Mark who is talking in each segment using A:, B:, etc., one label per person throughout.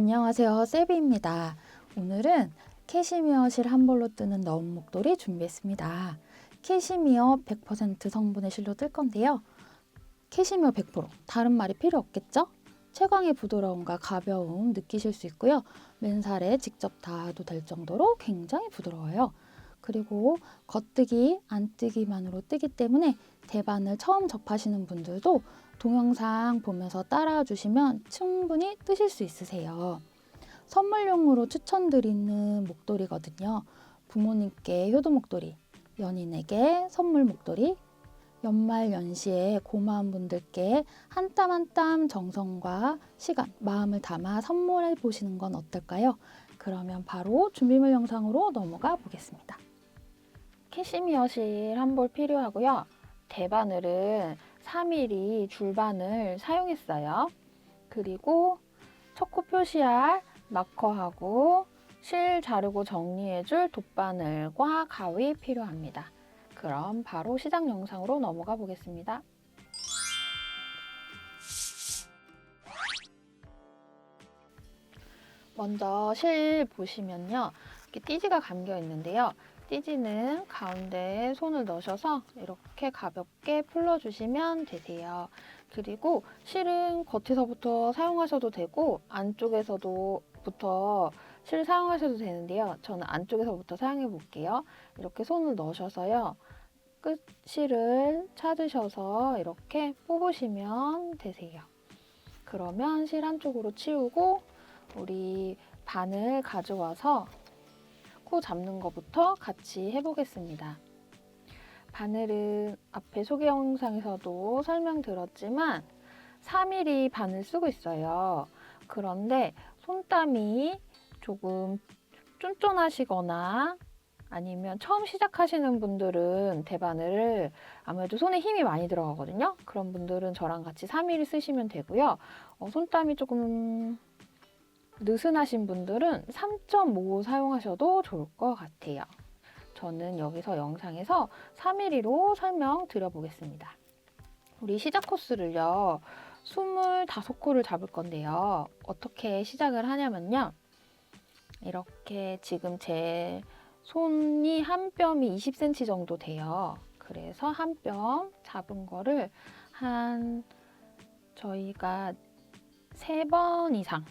A: 안녕하세요, 세비입니다. 오늘은 캐시미어 실 한 벌로 뜨는 너운 목도리 준비했습니다. 캐시미어 100% 성분의 실로 뜰 건데요. 캐시미어 100%, 다른 말이 필요 없겠죠? 채광의 부드러움과 가벼움 느끼실 수 있고요. 맨살에 직접 닿아도 될 정도로 굉장히 부드러워요. 그리고 겉뜨기, 안뜨기만으로 뜨기 때문에 대반을 처음 접하시는 분들도 동영상 보면서 따라와 주시면 충분히 뜨실 수 있으세요. 선물용으로 추천드리는 목도리거든요. 부모님께 효도 목도리, 연인에게 선물 목도리, 연말 연시에 고마운 분들께 한 땀 한 땀 정성과 시간, 마음을 담아 선물해 보시는 건 어떨까요? 그러면 바로 준비물 영상으로 넘어가 보겠습니다. 캐시미어 실 한 벌 필요하고요. 대바늘은 3mm 줄바늘 사용했어요. 그리고 첫 코 표시할 마커하고 실 자르고 정리해줄 돗바늘과 가위 필요합니다. 그럼 바로 시작 영상으로 넘어가 보겠습니다. 먼저 실 보시면요. 이렇게 띠지가 감겨 있는데요. 띠지는 가운데에 손을 넣으셔서 이렇게 가볍게 풀어주시면 되세요. 그리고 실은 겉에서부터 사용하셔도 되고 안쪽에서부터 실 사용하셔도 되는데요. 저는 안쪽에서부터 사용해 볼게요. 이렇게 손을 넣으셔서요. 끝 실을 찾으셔서 이렇게 뽑으시면 되세요. 그러면 실 한쪽으로 치우고 우리 바늘 가져와서 코 잡는 것부터 같이 해보겠습니다. 바늘은 앞에 소개 영상에서도 설명드렸지만 3mm 바늘 쓰고 있어요. 그런데 손땀이 조금 쫀쫀하시거나 아니면 처음 시작하시는 분들은 대바늘을 아무래도 손에 힘이 많이 들어가거든요. 그런 분들은 저랑 같이 3mm 쓰시면 되고요. 손땀이 조금 느슨하신 분들은 3.5 사용하셔도 좋을 것 같아요. 저는 여기서 영상에서 3mm로 설명드려 보겠습니다. 우리 시작 코스를요. 25코를 잡을 건데요. 어떻게 시작을 하냐면요. 이렇게 지금 제 손이 한 뼘이 20cm 정도 돼요. 그래서 한 뼘 잡은 거를 저희가 3번 이상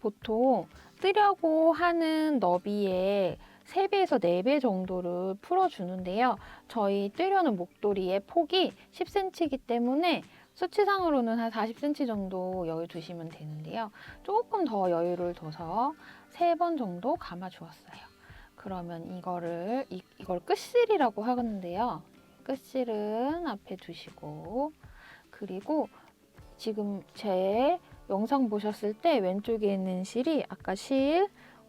A: 보통 뜨려고 하는 너비의 3배에서 4배 정도를 풀어주는데요. 저희 뜨려는 목도리의 폭이 10cm이기 때문에 수치상으로는 한 40cm 정도 여유 두시면 되는데요. 조금 더 여유를 둬서 3번 정도 감아주었어요. 그러면 이걸 끝실이라고 하는데요. 끝실은 앞에 두시고 그리고 지금 제 영상 보셨을 때 왼쪽에 있는 실이 아까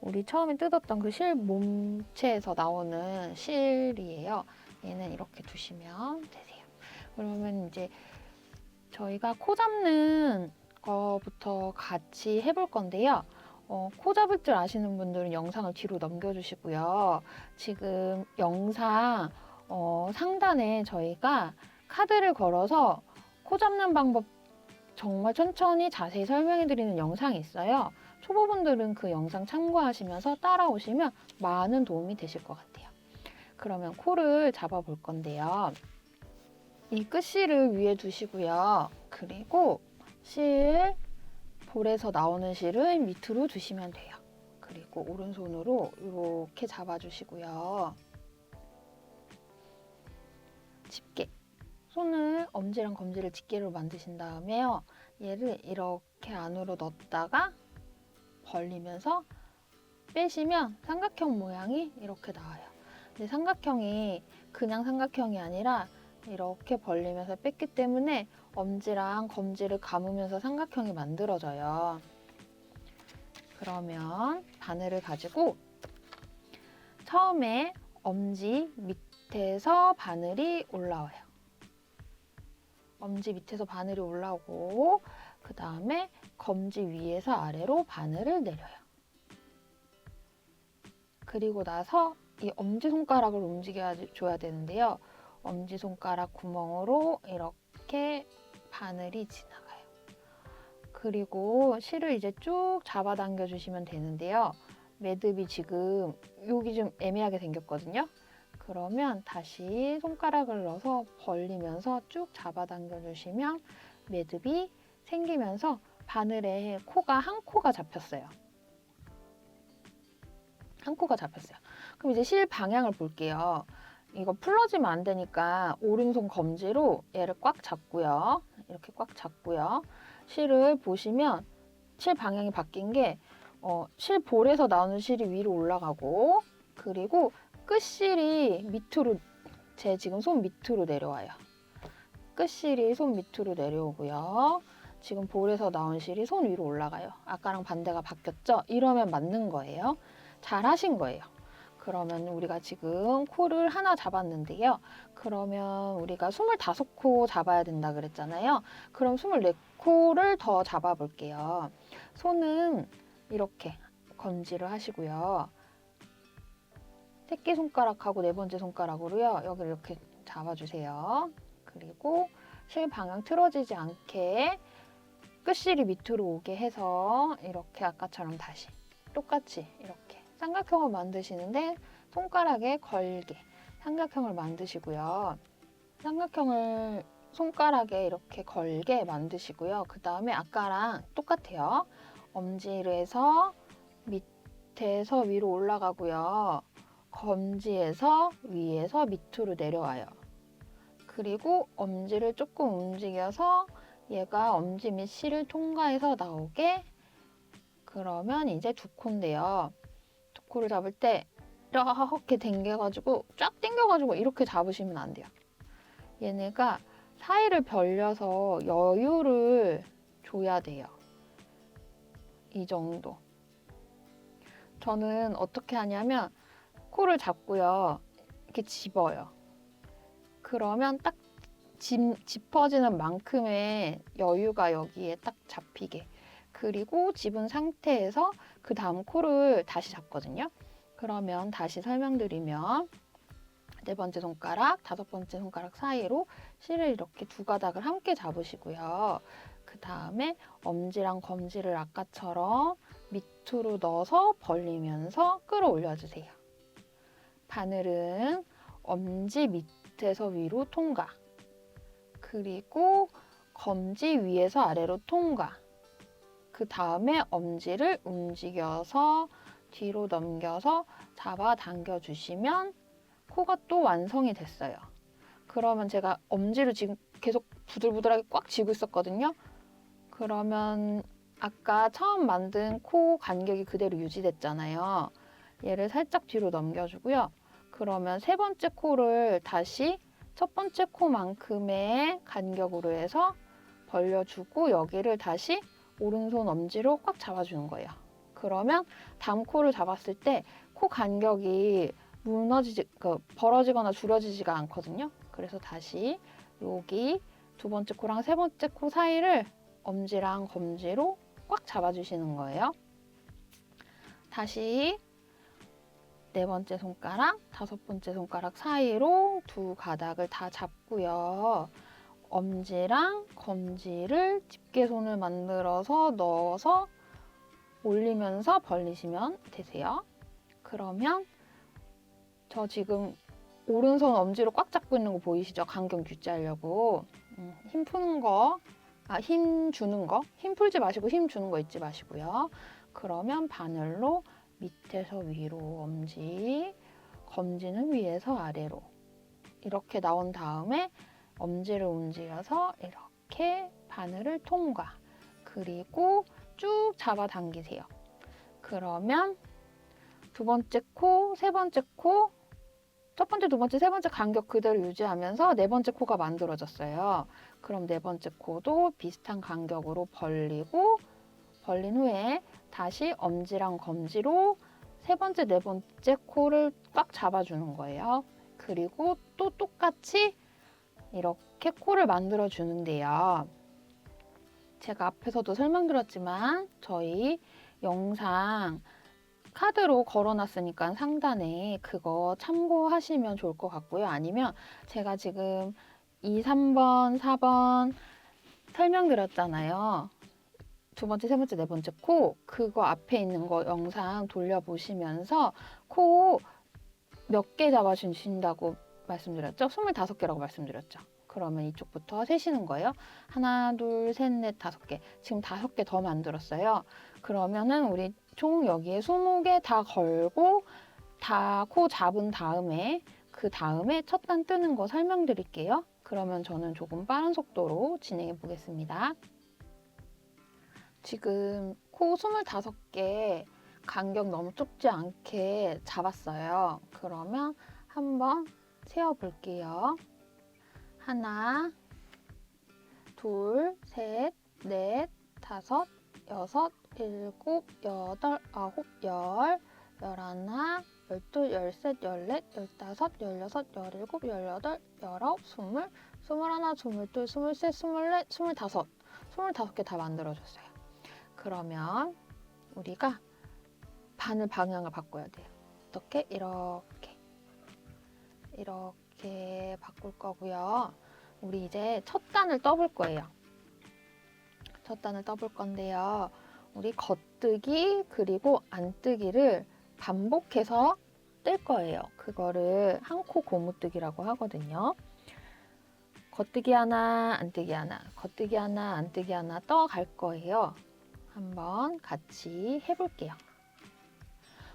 A: 우리 처음에 뜯었던 그 실 몸체에서 나오는 실이에요. 얘는 이렇게 두시면 되세요. 그러면 이제 저희가 코 잡는 거부터 같이 해볼 건데요. 코 잡을 줄 아시는 분들은 영상을 뒤로 넘겨주시고요. 지금 영상 상단에 저희가 카드를 걸어서 코 잡는 방법 정말 천천히 자세히 설명해드리는 영상이 있어요. 초보분들은 그 영상 참고하시면서 따라오시면 많은 도움이 되실 것 같아요. 그러면 코를 잡아 볼 건데요. 이 끝실을 위에 두시고요. 그리고 볼에서 나오는 실을 밑으로 두시면 돼요. 그리고 오른손으로 이렇게 잡아주시고요. 집게. 손을 엄지랑 검지를 집게로 만드신 다음에요. 얘를 이렇게 안으로 넣었다가 벌리면서 빼시면 삼각형 모양이 이렇게 나와요. 근데 삼각형이 그냥 삼각형이 아니라 이렇게 벌리면서 뺐기 때문에 엄지랑 검지를 감으면서 삼각형이 만들어져요. 그러면 바늘을 가지고 처음에 엄지 밑에서 바늘이 올라와요. 엄지 밑에서 바늘이 올라오고 그 다음에 검지 위에서 아래로 바늘을 내려요. 그리고 나서 이 엄지손가락을 움직여줘야 되는데요. 엄지손가락 구멍으로 이렇게 바늘이 지나가요. 그리고 실을 이제 쭉 잡아당겨 주시면 되는데요. 매듭이 지금 여기 좀 애매하게 생겼거든요. 그러면 다시 손가락을 넣어서 벌리면서 쭉 잡아당겨 주시면 매듭이 생기면서 바늘에 코가 한 코가 잡혔어요. 한 코가 잡혔어요. 그럼 이제 실 방향을 볼게요. 이거 풀러지면 안 되니까 오른손 검지로 얘를 꽉 잡고요. 이렇게 꽉 잡고요. 실을 보시면 실 방향이 바뀐 게 실 볼에서 나오는 실이 위로 올라가고 그리고 끝실이 밑으로 제 지금 손 밑으로 내려와요. 끝실이 손 밑으로 내려오고요. 지금 볼에서 나온 실이 손 위로 올라가요. 아까랑 반대가 바뀌었죠? 이러면 맞는 거예요. 잘 하신 거예요. 그러면 우리가 지금 코를 하나 잡았는데요. 그러면 우리가 25코 잡아야 된다 그랬잖아요. 그럼 24코를 더 잡아 볼게요. 손은 이렇게 검지를 하시고요. 새끼손가락하고 네 번째 손가락으로요. 여기를 이렇게 잡아주세요. 그리고 실 방향 틀어지지 않게 끝실이 밑으로 오게 해서 이렇게 아까처럼 다시 똑같이 이렇게 삼각형을 만드시는데 손가락에 걸게 삼각형을 만드시고요. 삼각형을 손가락에 이렇게 걸게 만드시고요. 그 다음에 아까랑 똑같아요. 엄지를 해서 밑에서 위로 올라가고요. 검지에서 위에서 밑으로 내려와요. 그리고 엄지를 조금 움직여서 얘가 엄지 및 실을 통과해서 나오게 그러면 이제 두 코인데요. 두 코를 잡을 때 이렇게 당겨가지고 쫙 당겨가지고 이렇게 잡으시면 안 돼요. 얘네가 사이를 벌려서 여유를 줘야 돼요. 이 정도. 저는 어떻게 하냐면 코를 잡고요. 이렇게 집어요. 그러면 딱 짚어지는 만큼의 여유가 여기에 딱 잡히게. 그리고 집은 상태에서 그 다음 코를 다시 잡거든요. 그러면 다시 설명드리면 네 번째 손가락, 다섯 번째 손가락 사이로 실을 이렇게 두 가닥을 함께 잡으시고요. 그 다음에 엄지랑 검지를 아까처럼 밑으로 넣어서 벌리면서 끌어올려주세요. 바늘은 엄지 밑에서 위로 통과. 그리고 검지 위에서 아래로 통과. 그 다음에 엄지를 움직여서 뒤로 넘겨서 잡아당겨 주시면 코가 또 완성이 됐어요. 그러면 제가 엄지를 지금 계속 부들부들하게 꽉 쥐고 있었거든요. 그러면 아까 처음 만든 코 간격이 그대로 유지됐잖아요. 얘를 살짝 뒤로 넘겨주고요. 그러면 세 번째 코를 다시 첫 번째 코만큼의 간격으로 해서 벌려주고 여기를 다시 오른손 엄지로 꽉 잡아주는 거예요. 그러면 다음 코를 잡았을 때 코 간격이 벌어지거나 줄어지지가 않거든요. 그래서 다시 여기 두 번째 코랑 세 번째 코 사이를 엄지랑 검지로 꽉 잡아주시는 거예요. 다시 네 번째 손가락, 다섯 번째 손가락 사이로 두 가닥을 다 잡고요. 엄지랑 검지를 집게손을 만들어서 넣어서 올리면서 벌리시면 되세요. 그러면 저 지금 오른손 엄지로 꽉 잡고 있는 거 보이시죠? 간격 유지하려고. 힘 푸는 거, 힘 주는 거. 힘 풀지 마시고 힘 주는 거 잊지 마시고요. 그러면 바늘로 밑에서 위로 엄지, 검지는 위에서 아래로 이렇게 나온 다음에 엄지를 움직여서 이렇게 바늘을 통과. 그리고 쭉 잡아당기세요. 그러면 두 번째 코, 세 번째 코, 첫 번째, 두 번째, 세 번째 간격 그대로 유지하면서 네 번째 코가 만들어졌어요. 그럼 네 번째 코도 비슷한 간격으로 벌리고 벌린 후에 다시 엄지랑 검지로 세 번째, 네 번째 코를 꽉 잡아주는 거예요. 그리고 또 똑같이 이렇게 코를 만들어 주는데요. 제가 앞에서도 설명드렸지만 저희 영상 카드로 걸어놨으니까 상단에 그거 참고하시면 좋을 것 같고요. 아니면 제가 지금 2, 3번, 4번 설명드렸잖아요. 두 번째, 세 번째, 네 번째 코 그거 앞에 있는 거 영상 돌려보시면서 코 몇 개 잡아주신다고 말씀드렸죠? 25개라고 말씀드렸죠? 그러면 이쪽부터 세시는 거예요. 하나, 둘, 셋, 넷, 5개. 지금 5개 더 만들었어요. 그러면은 우리 총 여기에 20개 다 걸고 다 코 잡은 다음에 그 다음에 첫 단 뜨는 거 설명드릴게요. 그러면 저는 조금 빠른 속도로 진행해 보겠습니다. 지금 코 25개 간격 너무 좁지 않게 잡았어요. 그러면 한번 세어 볼게요. 하나, 둘, 셋, 넷, 다섯, 여섯, 일곱, 여덟, 아홉, 열, 열하나, 열둘, 열셋, 열넷, 열다섯, 열여섯, 열일곱, 열여덟, 열아홉, 스물, 스물하나, 스물둘, 스물셋, 스물넷, 스물다섯. 25개 다 만들어줬어요. 그러면 우리가 바늘 방향을 바꿔야 돼요. 어떻게? 이렇게 바꿀 거고요. 우리 이제 첫 단을 떠볼 거예요. 첫 단을 떠볼 건데요. 우리 겉뜨기 그리고 안뜨기를 반복해서 뜰 거예요. 그거를 한 코 고무뜨기라고 하거든요. 겉뜨기 하나, 안뜨기 하나, 겉뜨기 하나, 안뜨기 하나 떠갈 거예요. 한번 같이 해볼게요.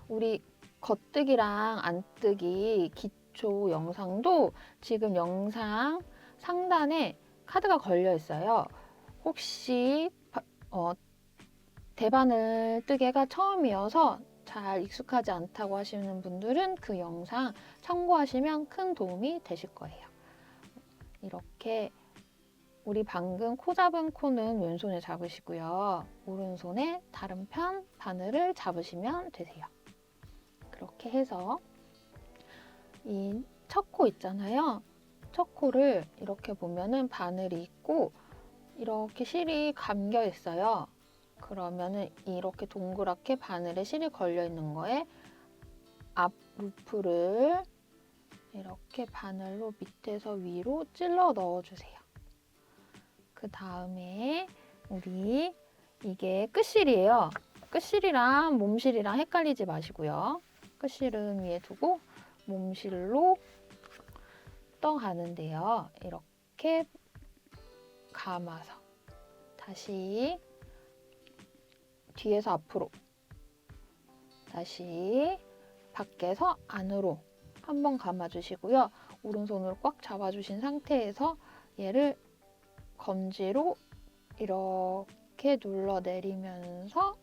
A: 우리 겉뜨기랑 안뜨기 기초 영상도 지금 영상 상단에 카드가 걸려 있어요. 혹시 대바늘 뜨개가 처음이어서 잘 익숙하지 않다고 하시는 분들은 그 영상 참고하시면 큰 도움이 되실 거예요. 이렇게 우리 방금 코 잡은 코는 왼손에 잡으시고요. 오른손에 다른 편 바늘을 잡으시면 되세요. 그렇게 해서 이 첫 코 있잖아요. 첫 코를 이렇게 보면은 바늘이 있고 이렇게 실이 감겨 있어요. 그러면은 이렇게 동그랗게 바늘에 실이 걸려 있는 거에 앞 루프를 이렇게 바늘로 밑에서 위로 찔러 넣어주세요. 그 다음에 우리 이게 끝실이에요. 끝실이랑 몸실이랑 헷갈리지 마시고요. 끝실은 위에 두고 몸실로 떠가는데요. 이렇게 감아서 다시 뒤에서 앞으로 다시 밖에서 안으로 한번 감아주시고요. 오른손으로 꽉 잡아주신 상태에서 얘를 검지로 이렇게 눌러내리면서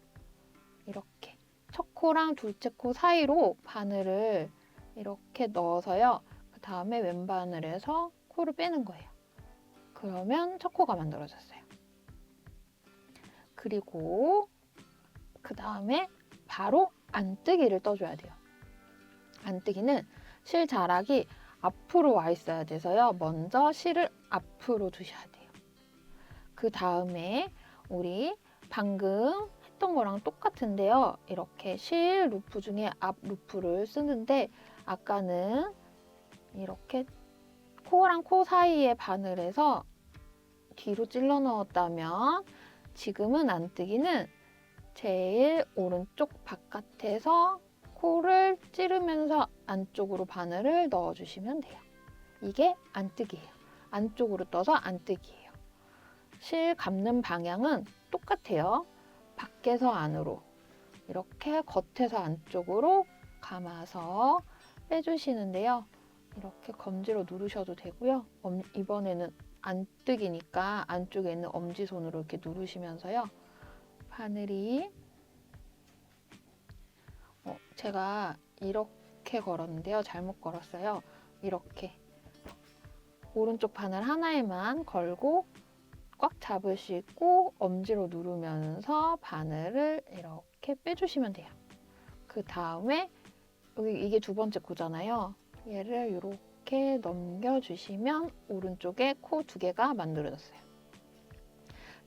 A: 이렇게 첫 코랑 둘째 코 사이로 바늘을 이렇게 넣어서요. 그 다음에 왼바늘에서 코를 빼는 거예요. 그러면 첫 코가 만들어졌어요. 그리고 그 다음에 바로 안뜨기를 떠줘야 돼요. 안뜨기는 실 자락이 앞으로 와 있어야 돼서요. 먼저 실을 앞으로 두셔야 돼요. 그 다음에 우리 방금 했던 거랑 똑같은데요. 이렇게 실 루프 중에 앞 루프를 쓰는데 아까는 이렇게 코랑 코 사이에 바늘에서 뒤로 찔러 넣었다면 지금은 안뜨기는 제일 오른쪽 바깥에서 코를 찌르면서 안쪽으로 바늘을 넣어주시면 돼요. 이게 안뜨기예요. 안쪽으로 떠서 안뜨기예요. 실 감는 방향은 똑같아요. 밖에서 안으로 이렇게 겉에서 안쪽으로 감아서 빼주시는데요. 이렇게 검지로 누르셔도 되고요. 이번에는 안뜨기니까 안쪽에 있는 엄지손으로 이렇게 누르시면서요. 바늘이 제가 이렇게 걸었는데요. 잘못 걸었어요. 이렇게 오른쪽 바늘 하나에만 걸고 꽉 잡으시고 엄지로 누르면서 바늘을 이렇게 빼주시면 돼요. 그 다음에 여기 이게 두 번째 코잖아요. 얘를 이렇게 넘겨주시면 오른쪽에 코 2개가 만들어졌어요.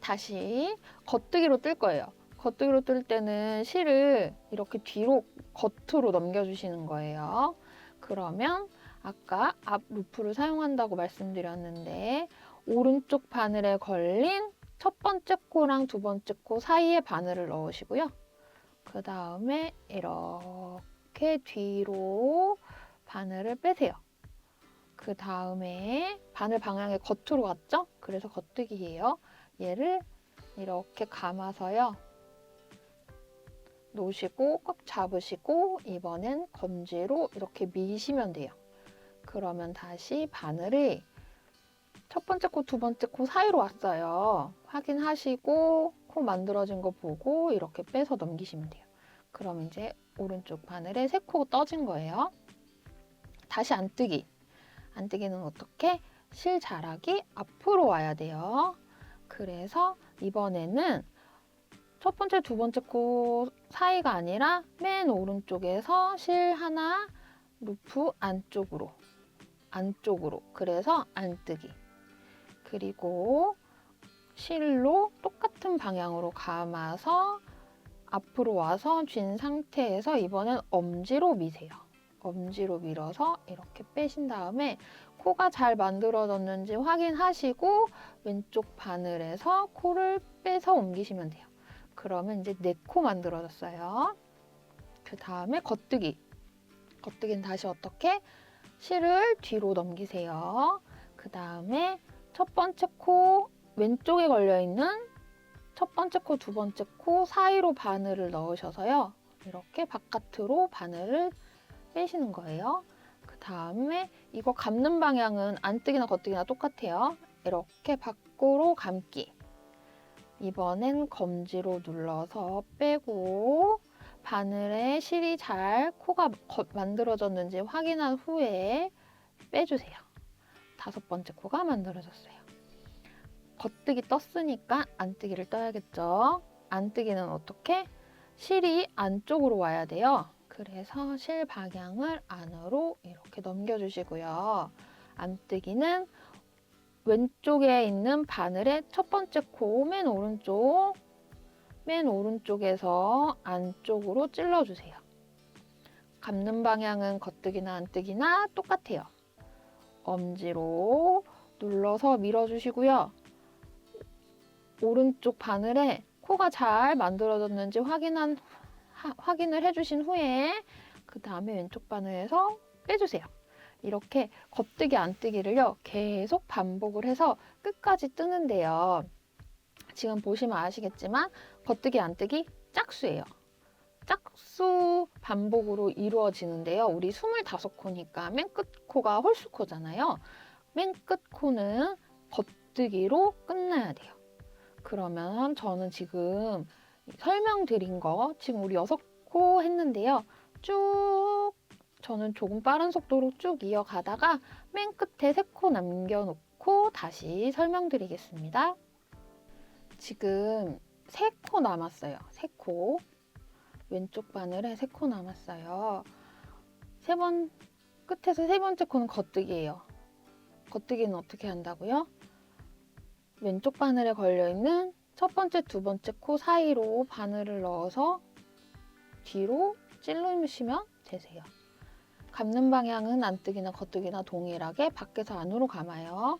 A: 다시 겉뜨기로 뜰 거예요. 겉뜨기로 뜰 때는 실을 이렇게 뒤로 겉으로 넘겨주시는 거예요. 그러면 아까 앞 루프를 사용한다고 말씀드렸는데 오른쪽 바늘에 걸린 첫 번째 코랑 두 번째 코 사이에 바늘을 넣으시고요. 그 다음에 이렇게 뒤로 바늘을 빼세요. 그 다음에 바늘 방향이 겉으로 갔죠? 그래서 겉뜨기예요. 얘를 이렇게 감아서요. 놓으시고 꽉 잡으시고 이번엔 검지로 이렇게 미시면 돼요. 그러면 다시 바늘이 첫 번째 코, 두 번째 코 사이로 왔어요. 확인하시고 코 만들어진 거 보고 이렇게 빼서 넘기시면 돼요. 그럼 이제 오른쪽 바늘에 세 코 떠진 거예요. 다시 안뜨기. 안뜨기는 어떻게? 실자락이 앞으로 와야 돼요. 그래서 이번에는 첫 번째, 두 번째 코 사이가 아니라 맨 오른쪽에서 실 하나 루프 안쪽으로. 그래서 안뜨기. 그리고 실로 똑같은 방향으로 감아서 앞으로 와서 쥔 상태에서 이번엔 엄지로 미세요. 엄지로 밀어서 이렇게 빼신 다음에 코가 잘 만들어졌는지 확인하시고 왼쪽 바늘에서 코를 빼서 옮기시면 돼요. 그러면 이제 4코 만들어졌어요. 그 다음에 겉뜨기. 겉뜨기는 다시 어떻게? 실을 뒤로 넘기세요. 그 다음에 첫 번째 코 왼쪽에 걸려있는 첫 번째 코, 두 번째 코 사이로 바늘을 넣으셔서요. 이렇게 바깥으로 바늘을 빼시는 거예요. 그 다음에 이거 감는 방향은 안뜨기나 겉뜨기나 똑같아요. 이렇게 밖으로 감기. 이번엔 검지로 눌러서 빼고 바늘에 실이 잘 코가 만들어졌는지 확인한 후에 빼주세요. 5번째 코가 만들어졌어요. 겉뜨기 떴으니까 안뜨기를 떠야겠죠. 안뜨기는 어떻게? 실이 안쪽으로 와야 돼요. 그래서 실 방향을 안으로 이렇게 넘겨주시고요. 안뜨기는 왼쪽에 있는 바늘의 첫 번째 코 맨 오른쪽에서 안쪽으로 찔러주세요. 감는 방향은 겉뜨기나 안뜨기나 똑같아요. 엄지로 눌러서 밀어주시고요. 오른쪽 바늘에 코가 잘 만들어졌는지 확인을 해주신 후에 그 다음에 왼쪽 바늘에서 빼주세요. 이렇게 겉뜨기 안뜨기를요 계속 반복을 해서 끝까지 뜨는데요. 지금 보시면 아시겠지만 겉뜨기 안뜨기 짝수예요. 짝수 반복으로 이루어지는데요. 우리 25코니까 맨 끝 코가 홀수코잖아요. 맨 끝 코는 겉뜨기로 끝나야 돼요. 그러면 저는 지금 설명드린 거 지금 우리 6코 했는데요. 쭉 저는 조금 빠른 속도로 쭉 이어가다가 맨 끝에 3코 남겨놓고 다시 설명드리겠습니다. 지금 3코 남았어요. 3코. 왼쪽 바늘에 3코 남았어요. 끝에서 3번째 코는 겉뜨기예요. 겉뜨기는 어떻게 한다고요? 왼쪽 바늘에 걸려있는 첫 번째, 두 번째 코 사이로 바늘을 넣어서 뒤로 찔러주시면 되세요. 감는 방향은 안뜨기나 겉뜨기나 동일하게 밖에서 안으로 감아요.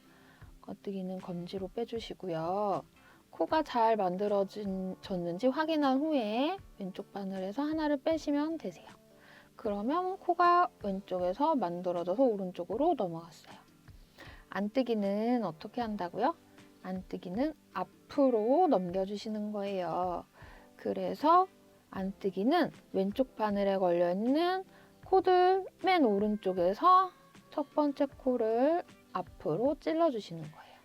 A: 겉뜨기는 검지로 빼주시고요. 코가 잘 만들어졌는지 확인한 후에 왼쪽 바늘에서 하나를 빼시면 되세요. 그러면 코가 왼쪽에서 만들어져서 오른쪽으로 넘어갔어요. 안뜨기는 어떻게 한다고요? 안뜨기는 앞으로 넘겨주시는 거예요. 그래서 안뜨기는 왼쪽 바늘에 걸려있는 코들 맨 오른쪽에서 첫 번째 코를 앞으로 찔러주시는 거예요.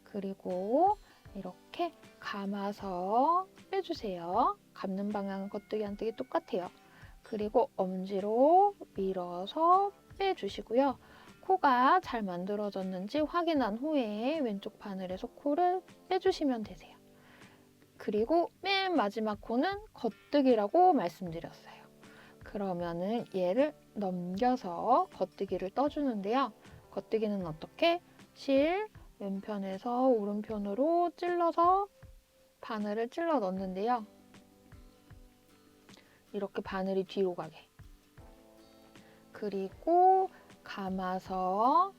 A: 그리고 이렇게 감아서 빼주세요. 감는 방향은 겉뜨기 안뜨기 똑같아요. 그리고 엄지로 밀어서 빼주시고요. 코가 잘 만들어졌는지 확인한 후에 왼쪽 바늘에서 코를 빼주시면 되세요. 그리고 맨 마지막 코는 겉뜨기라고 말씀드렸어요. 그러면은 얘를 넘겨서 겉뜨기를 떠주는데요. 겉뜨기는 어떻게? 실 왼편에서 오른편으로 찔러서 바늘을 찔러 넣는데요. 이렇게 바늘이 뒤로 가게. 그리고 감아서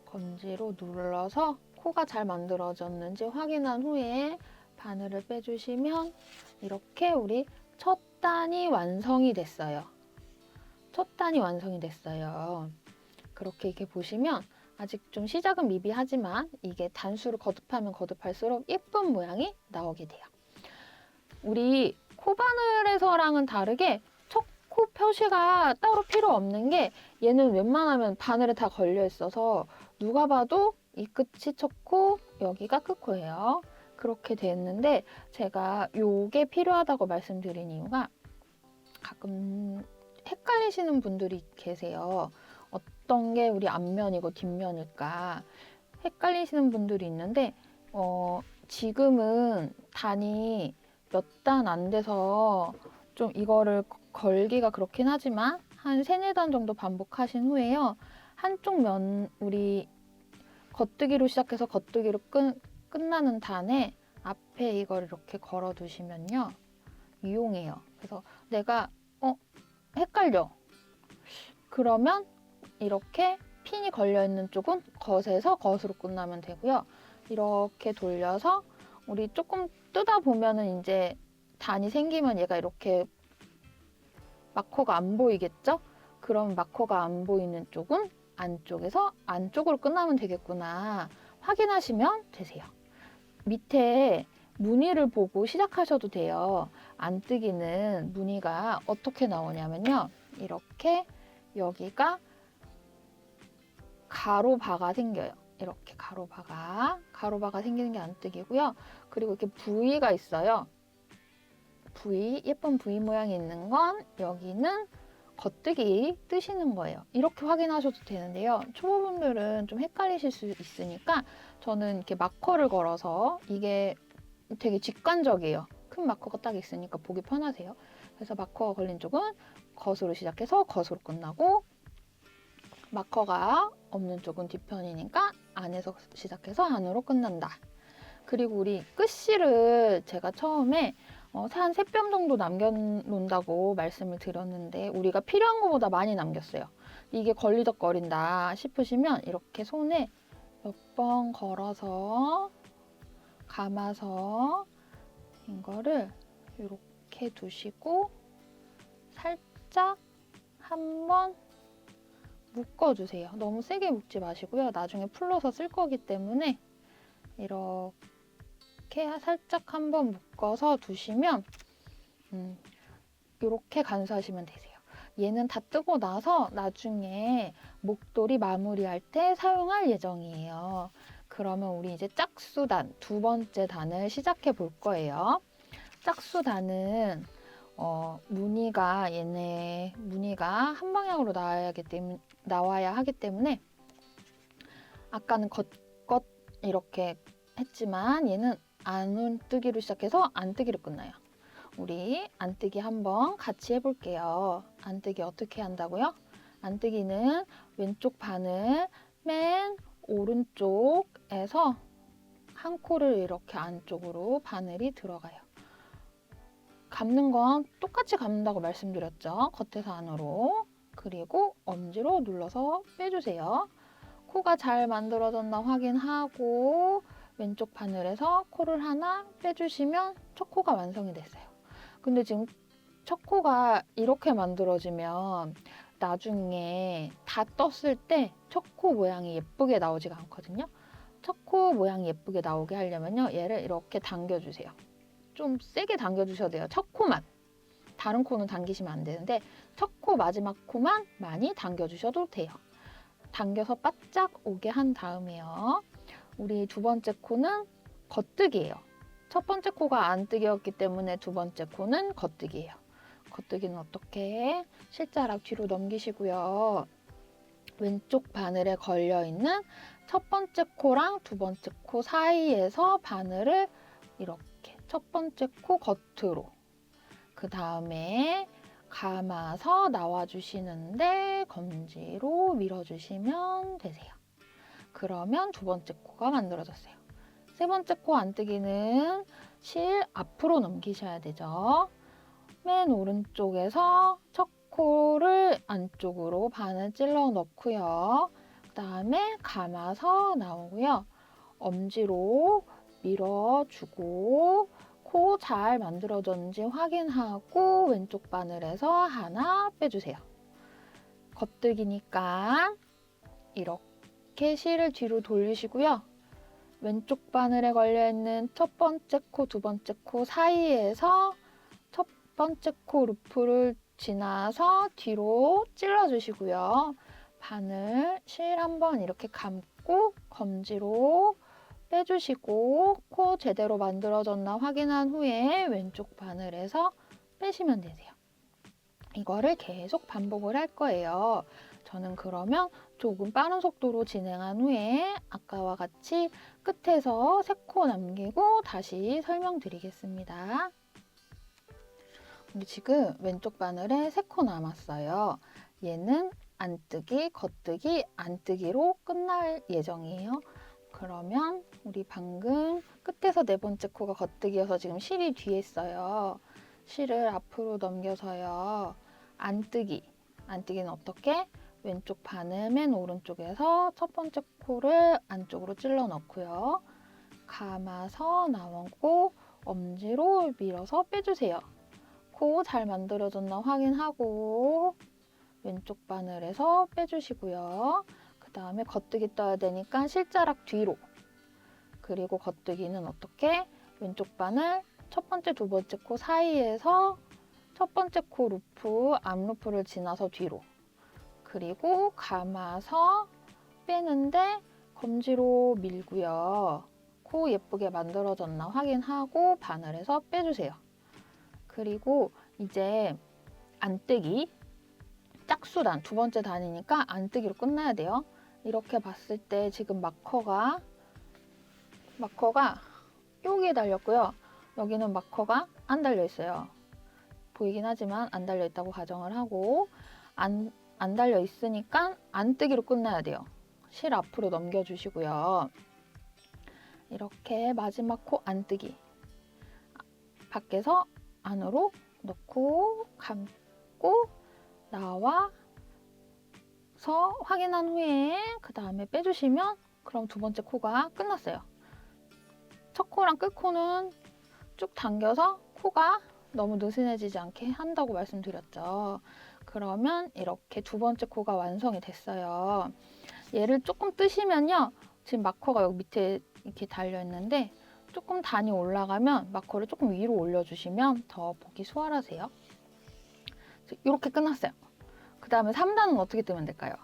A: 검지로 눌러서 코가 잘 만들어졌는지 확인한 후에 바늘을 빼주시면 이렇게 우리 첫 단이 완성이 됐어요. 첫 단이 완성이 됐어요. 그렇게 이렇게 보시면 아직 좀 시작은 미비하지만 이게 단수를 거듭하면 거듭할수록 예쁜 모양이 나오게 돼요. 우리 코바늘에서랑은 다르게 코 표시가 따로 필요 없는 게 얘는 웬만하면 바늘에 다 걸려 있어서 누가 봐도 이 끝이 첫 코, 여기가 끝코예요. 그렇게 됐는데 제가 요게 필요하다고 말씀드린 이유가 가끔 헷갈리시는 분들이 계세요. 어떤 게 우리 앞면이고 뒷면일까 헷갈리시는 분들이 있는데 지금은 단이 몇 단 안 돼서 좀 이거를 걸기가 그렇긴 하지만 한 3, 4단 정도 반복하신 후에요. 한쪽 면 우리 겉뜨기로 시작해서 겉뜨기로 끝나는 단에 앞에 이걸 이렇게 걸어 두시면요. 유용해요. 그래서 내가 헷갈려. 그러면 이렇게 핀이 걸려있는 쪽은 겉에서 겉으로 끝나면 되고요. 이렇게 돌려서 우리 조금 뜨다 보면은 이제 단이 생기면 얘가 이렇게 마커가 안 보이겠죠? 그럼 마커가 안 보이는 쪽은 안쪽에서 안쪽으로 끝나면 되겠구나 확인하시면 되세요. 밑에 무늬를 보고 시작하셔도 돼요. 안뜨기는 무늬가 어떻게 나오냐면요. 이렇게 여기가 가로바가 생겨요. 이렇게 가로바가 생기는 게 안뜨기고요. 그리고 이렇게 V가 있어요. V, 예쁜 V 모양이 있는 건 여기는 겉뜨기 뜨시는 거예요. 이렇게 확인하셔도 되는데요. 초보분들은 좀 헷갈리실 수 있으니까 저는 이렇게 마커를 걸어서 이게 되게 직관적이에요. 큰 마커가 딱 있으니까 보기 편하세요. 그래서 마커가 걸린 쪽은 겉으로 시작해서 겉으로 끝나고 마커가 없는 쪽은 뒤편이니까 안에서 시작해서 안으로 끝난다. 그리고 우리 끝실을 제가 처음에 한 3뼘 정도 남겨놓는다고 말씀을 드렸는데 우리가 필요한 것보다 많이 남겼어요. 이게 걸리적거린다 싶으시면 이렇게 손에 몇 번 걸어서 감아서 이거를 이렇게 두시고 살짝 한번 묶어주세요. 너무 세게 묶지 마시고요. 나중에 풀러서 쓸 거기 때문에 이렇게 살짝 한번 묶어서 두시면 이렇게 간수하시면 되세요. 얘는 다 뜨고 나서 나중에 목도리 마무리할 때 사용할 예정이에요. 그러면 우리 이제 짝수단, 2번째 단을 시작해 볼 거예요. 짝수단은 무늬가 한 방향으로 나와야 하기 때문에 아까는 겉 이렇게 했지만 얘는 안뜨기로 시작해서 안뜨기로 끝나요. 우리 안뜨기 한번 같이 해볼게요. 안뜨기 어떻게 한다고요? 안뜨기는 왼쪽 바늘 맨 오른쪽에서 한 코를 이렇게 안쪽으로 바늘이 들어가요. 감는 건 똑같이 감는다고 말씀드렸죠. 겉에서 안으로. 그리고 엄지로 눌러서 빼주세요. 코가 잘 만들어졌나 확인하고 왼쪽 바늘에서 코를 하나 빼주시면 첫 코가 완성이 됐어요. 근데 지금 첫 코가 이렇게 만들어지면 나중에 다 떴을 때 첫 코 모양이 예쁘게 나오지가 않거든요. 첫 코 모양이 예쁘게 나오게 하려면요. 얘를 이렇게 당겨주세요. 좀 세게 당겨주셔야 돼요. 첫 코만. 다른 코는 당기시면 안 되는데 첫 코 마지막 코만 많이 당겨주셔도 돼요. 당겨서 바짝 오게 한 다음에요. 우리 2번째 코는 겉뜨기예요. 첫 번째 코가 안뜨기였기 때문에 2번째 코는 겉뜨기예요. 겉뜨기는 어떻게? 실자락 뒤로 넘기시고요. 왼쪽 바늘에 걸려있는 첫 번째 코랑 2번째 코 사이에서 바늘을 이렇게 첫 번째 코 겉으로 그 다음에 감아서 나와주시는데 검지로 밀어주시면 되세요. 그러면 2번째 코가 만들어졌어요. 3번째 코 안뜨기는 실 앞으로 넘기셔야 되죠. 맨 오른쪽에서 첫 코를 안쪽으로 바늘 찔러 넣고요. 그 다음에 감아서 나오고요. 엄지로 밀어주고 코 잘 만들어졌는지 확인하고 왼쪽 바늘에서 하나 빼주세요. 겉뜨기니까 이렇게 실을 뒤로 돌리시고요. 왼쪽 바늘에 걸려있는 첫 번째 코, 두 번째 코 사이에서 첫 번째 코 루프를 지나서 뒤로 찔러주시고요. 바늘 실 한번 이렇게 감고 검지로 빼주시고 코 제대로 만들어졌나 확인한 후에 왼쪽 바늘에서 빼시면 되세요. 이거를 계속 반복을 할 거예요. 저는 그러면 조금 빠른 속도로 진행한 후에 아까와 같이 끝에서 3코 남기고 다시 설명드리겠습니다. 지금 왼쪽 바늘에 3코 남았어요. 얘는 안뜨기, 겉뜨기, 안뜨기로 끝날 예정이에요. 그러면 우리 방금 끝에서 4번째 코가 겉뜨기여서 지금 실이 뒤에 있어요. 실을 앞으로 넘겨서요. 안뜨기는 어떻게? 왼쪽 바늘 맨 오른쪽에서 첫 번째 코를 안쪽으로 찔러 넣고요. 감아서 나오고 엄지로 밀어서 빼주세요. 코 잘 만들어졌나 확인하고 왼쪽 바늘에서 빼주시고요. 그 다음에 겉뜨기 떠야 되니까 실자락 뒤로. 그리고 겉뜨기는 어떻게? 왼쪽 바늘 첫 번째, 두 번째 코 사이에서 첫 번째 코 루프, 앞 루프를 지나서 뒤로. 그리고 감아서 빼는데 검지로 밀고요. 코 예쁘게 만들어졌나 확인하고 바늘에서 빼주세요. 그리고 이제 안뜨기, 짝수단, 두 번째 단이니까 안뜨기로 끝나야 돼요. 이렇게 봤을 때 지금 마커가 여기에 달렸고요. 여기는 마커가 안 달려 있어요. 보이긴 하지만 안 달려 있다고 가정을 하고 안 달려 있으니까 안뜨기로 끝나야 돼요. 실 앞으로 넘겨주시고요. 이렇게 마지막 코 안뜨기. 밖에서 안으로 넣고 감고 나와서 확인한 후에 그 다음에 빼주시면 그럼 두 번째 코가 끝났어요. 첫 코랑 끝 코는 쭉 당겨서 코가 너무 느슨해지지 않게 한다고 말씀드렸죠. 그러면 이렇게 두 번째 코가 완성이 됐어요. 얘를 조금 뜨시면요. 지금 마커가 여기 밑에 이렇게 달려있는데 조금 단이 올라가면 마커를 조금 위로 올려주시면 더 보기 수월하세요. 이렇게 끝났어요. 그 다음에 3단은 어떻게 뜨면 될까요?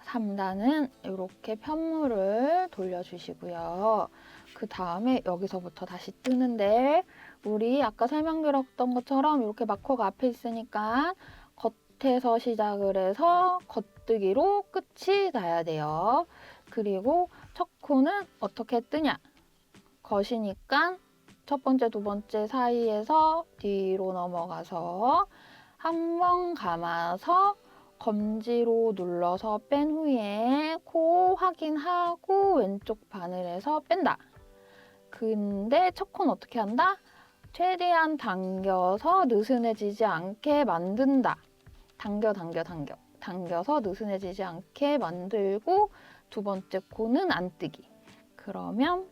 A: 3단은 이렇게 편물을 돌려주시고요. 그 다음에 여기서부터 다시 뜨는데 우리 아까 설명드렸던 것처럼 이렇게 마커가 앞에 있으니까 겉에서 시작을 해서 겉뜨기로 끝이 나야 돼요. 그리고 첫 코는 어떻게 뜨냐? 겉이니까 첫 번째, 두 번째 사이에서 뒤로 넘어가서 한 번 감아서 검지로 눌러서 뺀 후에 코 확인하고 왼쪽 바늘에서 뺀다. 근데 첫 코는 어떻게 한다? 최대한 당겨서 느슨해지지 않게 만든다. 당겨서 느슨해지지 않게 만들고 두 번째 코는 안뜨기. 그러면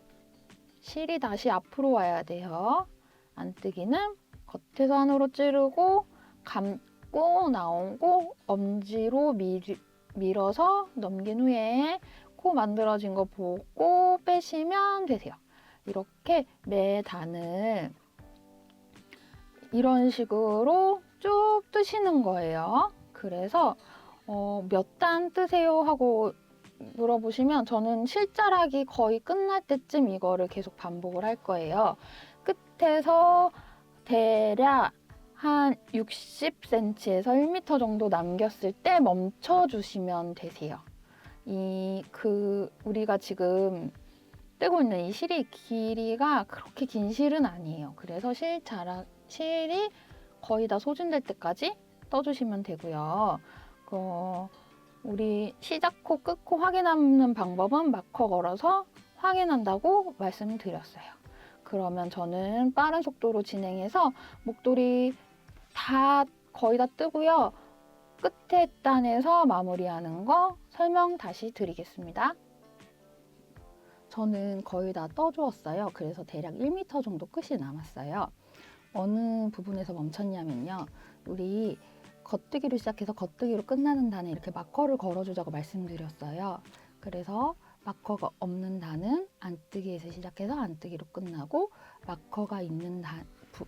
A: 실이 다시 앞으로 와야 돼요. 안뜨기는 겉에서 안으로 찌르고 감고 나오고 엄지로 밀어서 넘긴 후에 코 만들어진 거 보고 빼시면 되세요. 이렇게 매 단을 이런 식으로 쭉 뜨시는 거예요. 그래서 몇 단 뜨세요 하고 물어보시면 저는 실자락이 거의 끝날 때쯤 이거를 계속 반복을 할 거예요. 끝에서 대략 한 60cm에서 1m 정도 남겼을 때 멈춰주시면 되세요. 우리가 지금 뜨고 있는 이 실이 길이가 그렇게 긴 실은 아니에요. 그래서 실이 거의 다 소진될 때까지 떠주시면 되고요. 우리 시작코, 끝코 확인하는 방법은 마커 걸어서 확인한다고 말씀드렸어요. 그러면 저는 빠른 속도로 진행해서 목도리 거의 다 뜨고요. 끝에 단에서 마무리하는 거 설명 다시 드리겠습니다. 저는 거의 다 떠주었어요. 그래서 대략 1m 정도 끝이 남았어요. 어느 부분에서 멈췄냐면요. 우리 겉뜨기로 시작해서 겉뜨기로 끝나는 단에 이렇게 마커를 걸어주자고 말씀드렸어요. 그래서 마커가 없는 단은 안뜨기에서 시작해서 안뜨기로 끝나고, 마커가 있는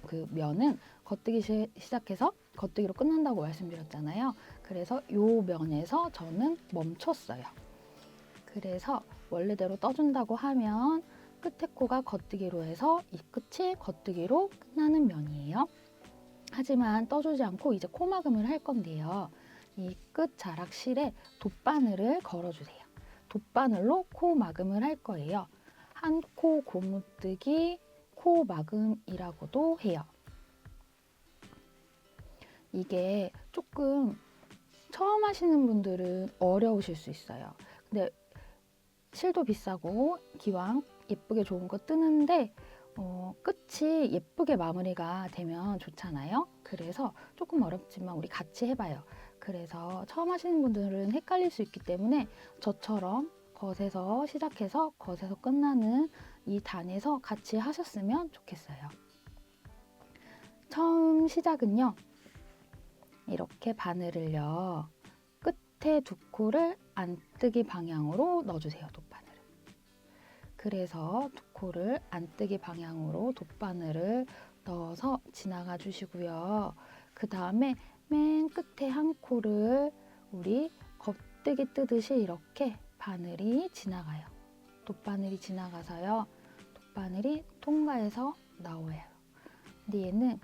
A: 그 면은 겉뜨기 시작해서 겉뜨기로 끝난다고 말씀드렸잖아요. 그래서 이 면에서 저는 멈췄어요. 그래서 원래대로 떠준다고 하면 끝에 코가 겉뜨기로 해서 이 끝이 겉뜨기로 끝나는 면이에요. 하지만 떠주지 않고 이제 코막음을 할 건데요. 이 끝 자락실에 돗바늘을 걸어주세요. 돗바늘로 코막음을 할 거예요. 한 코 고무뜨기 코막음이라고도 해요. 이게 조금 처음 하시는 분들은 어려우실 수 있어요. 근데 실도 비싸고 기왕 예쁘게 좋은 거 뜨는데 끝이 예쁘게 마무리가 되면 좋잖아요. 그래서 조금 어렵지만 우리 같이 해봐요. 그래서 처음 하시는 분들은 헷갈릴 수 있기 때문에 저처럼 겉에서 시작해서 겉에서 끝나는 이 단에서 같이 하셨으면 좋겠어요. 처음 시작은요. 이렇게 바늘을요. 끝에 두 코를 안뜨기 방향으로 넣어주세요. 돗바늘을. 그래서 두 코를 안뜨기 방향으로 돗바늘을 넣어서 지나가 주시고요. 그 다음에 맨 끝에 한 코를 우리 겉뜨기 뜨듯이 이렇게 바늘이 지나가요. 돗바늘이 지나가서요. 돗바늘이 통과해서 나와요. 근데 얘는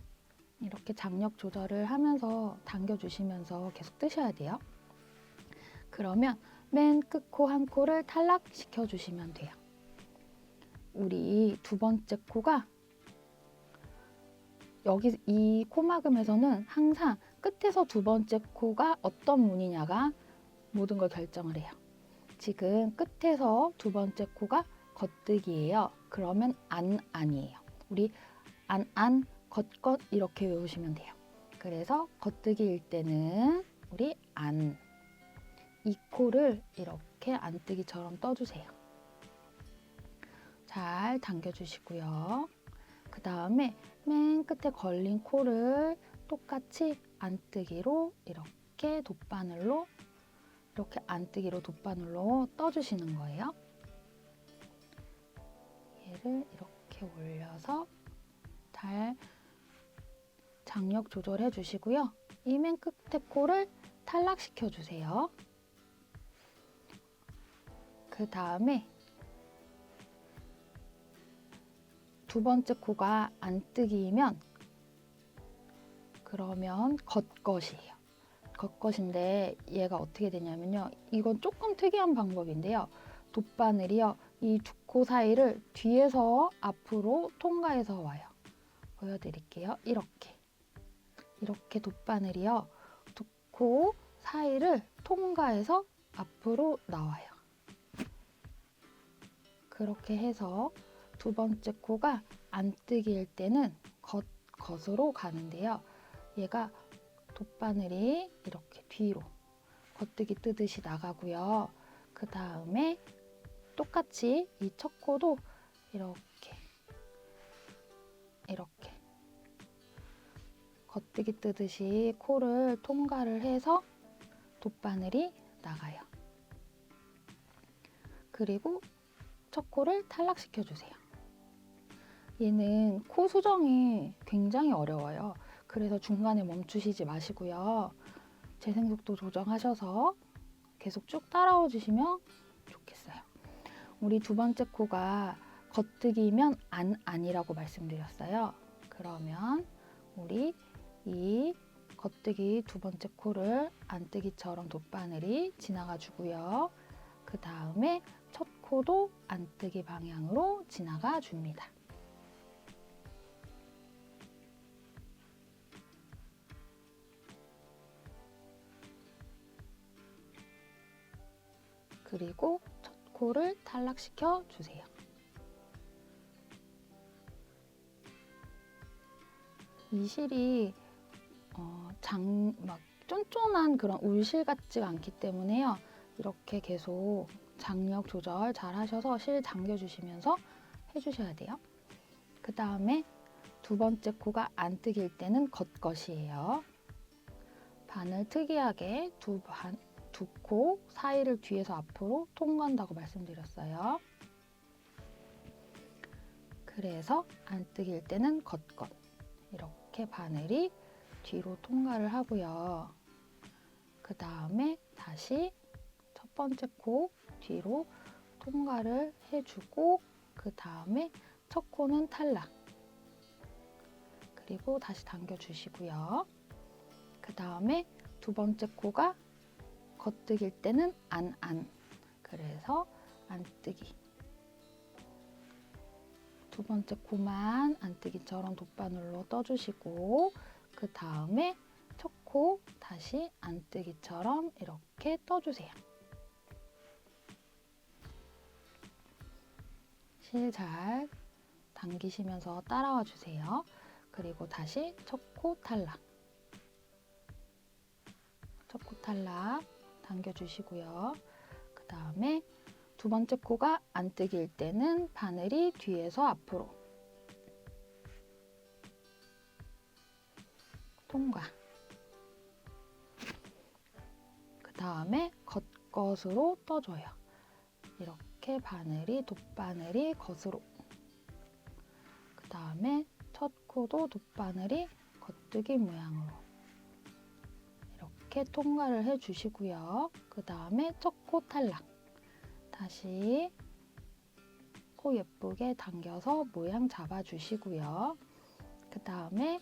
A: 이렇게 장력 조절을 하면서 당겨주시면서 계속 뜨셔야 돼요. 그러면 맨 끝 코 한 코를 탈락시켜 주시면 돼요. 우리 두 번째 코가 여기 이 코막음에서는 항상 끝에서 두 번째 코가 어떤 무늬냐가 모든 걸 결정을 해요. 지금 끝에서 두 번째 코가 겉뜨기예요. 그러면 안이에요. 우리 안 겉 이렇게 외우시면 돼요. 그래서 겉뜨기일 때는 우리 이 코를 이렇게 안뜨기처럼 떠주세요. 잘 당겨주시고요. 그 다음에 맨 끝에 걸린 코를 똑같이 안뜨기로 이렇게 돗바늘로 이렇게 안뜨기로 돗바늘로 떠주시는 거예요. 얘를 이렇게 올려서 잘 장력 조절해 주시고요. 이 맨 끝에 코를 탈락시켜 주세요. 그 다음에 두 번째 코가 안뜨기이면 그러면 겉것이에요. 겉것인데 얘가 어떻게 되냐면요. 이건 조금 특이한 방법인데요. 돗바늘이요. 이 두 코 사이를 뒤에서 앞으로 통과해서 와요. 보여드릴게요. 이렇게 돗바늘이요. 두 코 사이를 통과해서 앞으로 나와요. 그렇게 해서 두 번째 코가 안뜨기일 때는 겉으로 가는데요. 얘가 돗바늘이 이렇게 뒤로 겉뜨기 뜨듯이 나가고요. 그 다음에 똑같이 이 첫 코도 이렇게 겉뜨기 뜨듯이 코를 통과를 해서 돗바늘이 나가요. 그리고 첫 코를 탈락시켜 주세요. 얘는 코 수정이 굉장히 어려워요. 그래서 중간에 멈추시지 마시고요. 재생속도 조정하셔서 계속 쭉 따라와 주시면 좋겠어요. 우리 두 번째 코가 겉뜨기면 안이라고 말씀드렸어요. 그러면 우리 이 겉뜨기 두 번째 코를 안뜨기처럼 돗바늘이 지나가 주고요. 그 다음에 첫 코도 안뜨기 방향으로 지나가 줍니다. 그리고 첫 코를 탈락시켜 주세요. 이 실이 막 쫀쫀한 그런 울실 같지가 않기 때문에요. 이렇게 계속 장력 조절 잘 하셔서 실 당겨주시면서 해주셔야 돼요. 그 다음에 두 번째 코가 안 뜨길 때는 겉것이에요. 바늘 특이하게 두 코 사이를 뒤에서 앞으로 통과한다고 말씀드렸어요. 그래서 안 뜨길 때는 겉겉 이렇게 바늘이 뒤로 통과를 하고요. 그 다음에 다시 첫 번째 코 뒤로 통과를 해주고 그 다음에 첫 코는 탈락. 그리고 다시 당겨주시고요. 그 다음에 두 번째 코가 겉뜨길 때는 안. 그래서 안뜨기. 두 번째 코만 안뜨기처럼 돗바늘로 떠주시고 그 다음에 첫 코 다시 안뜨기처럼 이렇게 떠주세요. 실 잘 당기시면서 따라와 주세요. 그리고 다시 첫 코 탈락. 첫 코 탈락 당겨주시고요. 그 다음에 두 번째 코가 안뜨기일 때는 바늘이 뒤에서 앞으로 통과. 그 다음에 겉것으로 떠줘요. 이렇게 바늘이 돗바늘이 겉으로. 그 다음에 첫 코도 돗바늘이 겉뜨기 모양으로 이렇게 통과를 해주시고요. 그 다음에 첫 코 탈락. 다시 코 예쁘게 당겨서 모양 잡아주시고요. 그 다음에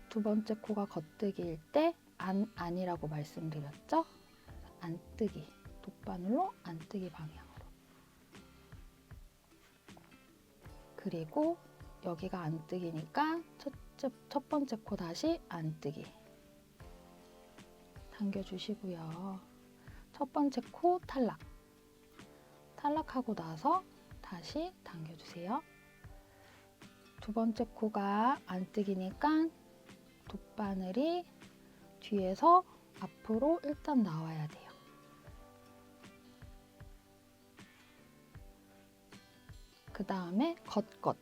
A: 두 번째 코가 겉뜨기일 때 안이라고 말씀드렸죠? 안뜨기, 돗바늘로 안뜨기 방향으로. 그리고 여기가 안뜨기니까 첫 번째 코 다시 안뜨기. 당겨주시고요. 첫 번째 코 탈락. 탈락하고 나서 다시 당겨주세요. 두 번째 코가 안뜨기니까 돗바늘이 뒤에서 앞으로 일단 나와야 돼요. 그 다음에 겉겉.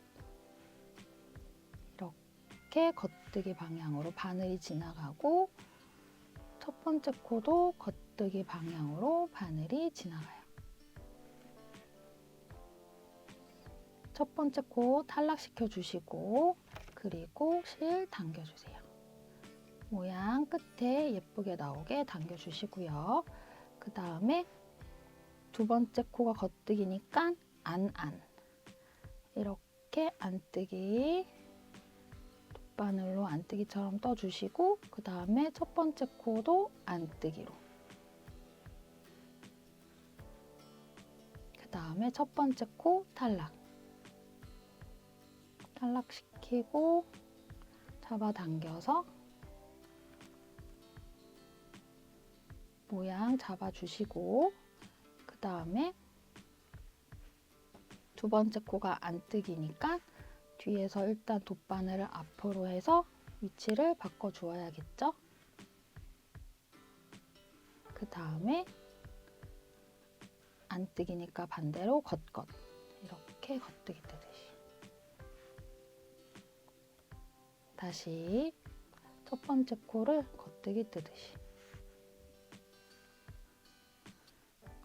A: 이렇게 겉뜨기 방향으로 바늘이 지나가고 첫 번째 코도 겉뜨기 방향으로 바늘이 지나가요. 첫 번째 코 탈락시켜 주시고 그리고 실 당겨주세요. 모양 끝에 예쁘게 나오게 당겨주시고요. 그 다음에 두 번째 코가 겉뜨기니까 안. 이렇게 안뜨기, 돗바늘로 안뜨기처럼 떠주시고 그 다음에 첫 번째 코도 안뜨기로. 그 다음에 첫 번째 코 탈락. 탈락시키고 잡아당겨서 모양 잡아주시고 그 다음에 두 번째 코가 안뜨기니까 뒤에서 일단 돗바늘을 앞으로 해서 위치를 바꿔주어야겠죠? 그 다음에 안뜨기니까 반대로 겉겉 이렇게 겉뜨기 뜨듯이 다시 첫 번째 코를 겉뜨기 뜨듯이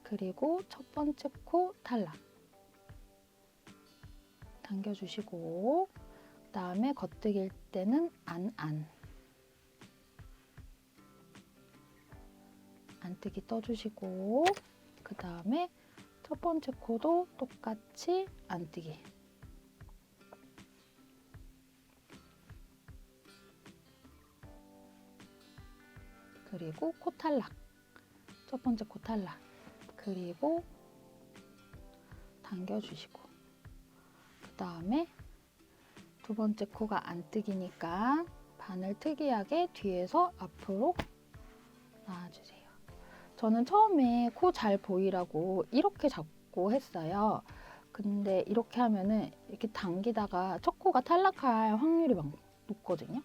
A: 그리고 첫 번째 코 탈락 당겨주시고 그 다음에 겉뜨기일 때는 안뜨기 떠주시고 그 다음에 첫 번째 코도 똑같이 안뜨기 그리고 코 탈락 첫 번째 코 탈락 그리고 당겨주시고 그 다음에 두 번째 코가 안뜨기니까 바늘 특이하게 뒤에서 앞으로 놔주세요. 저는 처음에 코 잘 보이라고 이렇게 잡고 했어요. 근데 이렇게 하면은 이렇게 당기다가 첫 코가 탈락할 확률이 막 높거든요.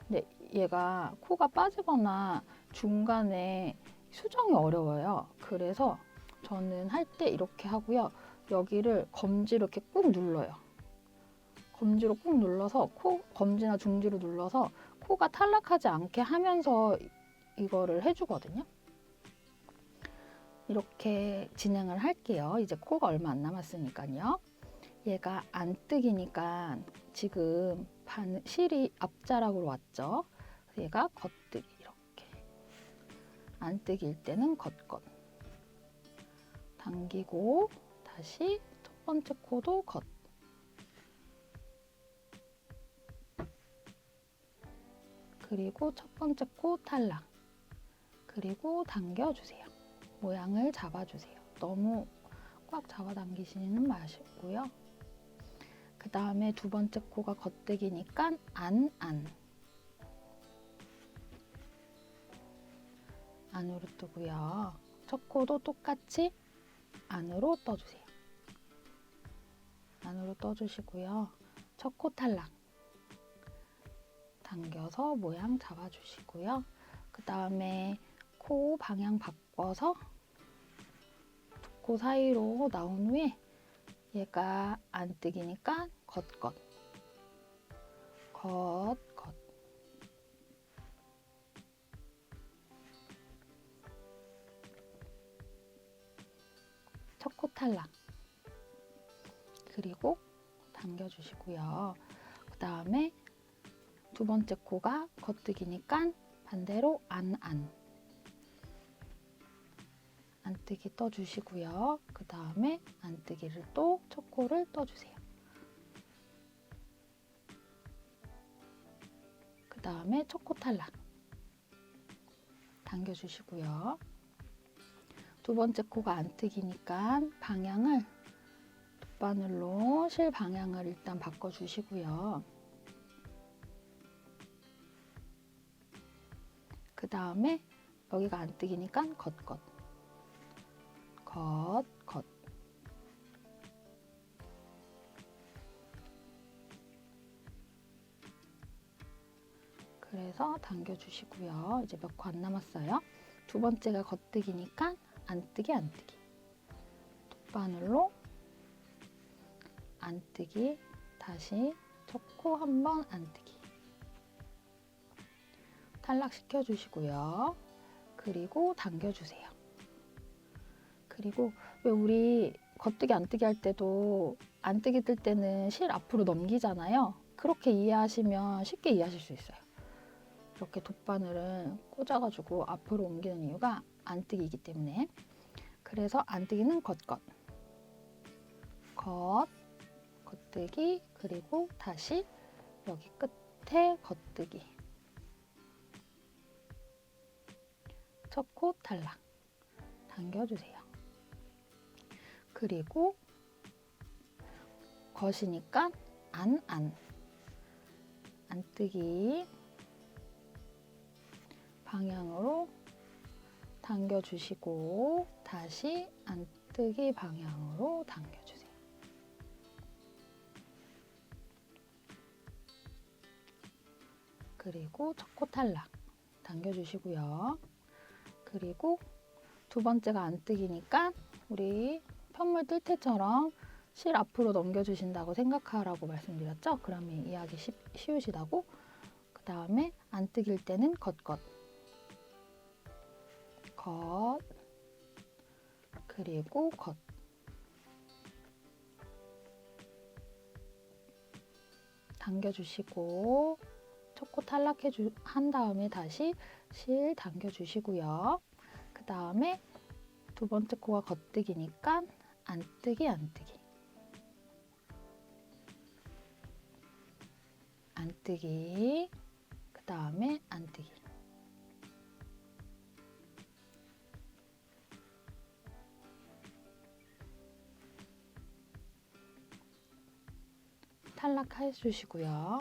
A: 근데 얘가 코가 빠지거나 중간에 수정이 어려워요. 그래서 저는 할 때 이렇게 하고요. 여기를 검지로 이렇게 꾹 눌러요. 검지로 꾹 눌러서 검지나 중지로 눌러서 코가 탈락하지 않게 하면서 이거를 해주거든요. 이렇게 진행을 할게요. 이제 코가 얼마 안 남았으니까요. 얘가 안뜨기니까 지금 실이 앞자락으로 왔죠. 얘가 겉뜨기 이렇게. 안뜨기일 때는 겉. 당기고 다시 첫 번째 코도 겉. 그리고 첫 번째 코 탈락. 그리고 당겨주세요. 모양을 잡아주세요. 너무 꽉 잡아당기시는 마시고요. 그 다음에 두 번째 코가 겉뜨기니까 안으로 뜨고요. 첫 코도 똑같이 안으로 떠주세요. 안으로 떠주시고요. 첫 코 탈락. 당겨서 모양 잡아주시고요. 그 다음에 코 방향 바꿔서 두 코 사이로 나온 후에 얘가 안뜨기니까 겉. 첫 코 탈락. 그리고 당겨주시고요. 그 다음에 두 번째 코가 겉뜨기니까 반대로 안뜨기 떠주시고요. 그 다음에 안뜨기를 또 첫 코를 떠주세요. 그 다음에 첫 코 탈락. 당겨주시고요. 두 번째 코가 안뜨기니까 방향을 돗바늘로 실 방향을 일단 바꿔주시고요. 그 다음에 여기가 안뜨기니까 겉. 그래서 당겨주시고요. 이제 몇 코 안 남았어요. 두 번째가 겉뜨기니까 안뜨기. 돗바늘로 안뜨기. 다시 첫 코 한번 안뜨기. 탈락시켜 주시고요. 그리고 당겨주세요. 그리고 왜 우리 겉뜨기 안뜨기 할 때도 안뜨기 뜰 때는 실 앞으로 넘기잖아요. 그렇게 이해하시면 쉽게 이해하실 수 있어요. 이렇게 돗바늘을 꽂아가지고 앞으로 옮기는 이유가 안뜨기이기 때문에. 그래서 안뜨기는 겉뜨기. 그리고 다시 여기 끝에 겉뜨기. 첫 코 탈락. 당겨주세요. 그리고 겉이니까 안뜨기 방향으로 당겨주시고 다시 안뜨기 방향으로 당겨주세요. 그리고 첫 코 탈락. 당겨주시고요. 그리고 두 번째가 안뜨기니까 우리 편물 뜰 때처럼 실 앞으로 넘겨주신다고 생각하라고 말씀드렸죠? 그러면 이해하기 쉬우시다고. 그 다음에 안뜨기일 때는 겉. 그리고 겉. 당겨주시고 첫 코 한 다음에 다시 실 당겨주시고요. 그 다음에 두 번째 코가 겉뜨기니까 안뜨기. 그 다음에 안뜨기.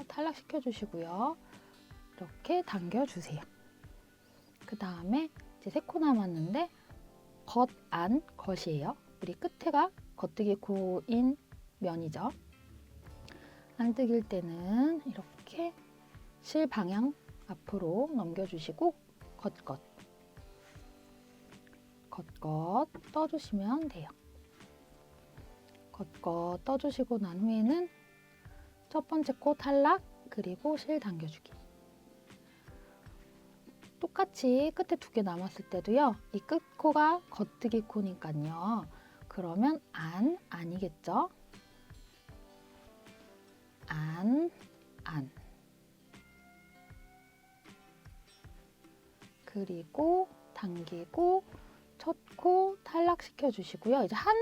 A: 탈락시켜 주시고요. 이렇게 당겨주세요. 그 다음에 이제 3코 남았는데 겉이에요. 우리 끝에가 겉뜨기 코인 면이죠. 안뜨기일 때는 이렇게 실 방향 앞으로 넘겨주시고 겉겉 떠주시면 돼요. 겉겉 떠주시고 난 후에는 첫 번째 코 탈락, 그리고 실 당겨주기. 똑같이 끝에 2개 남았을 때도요. 이 끝코가 겉뜨기 코니까요. 그러면 안이겠죠? 안. 그리고 당기고 첫 코 탈락시켜 주시고요. 이제 한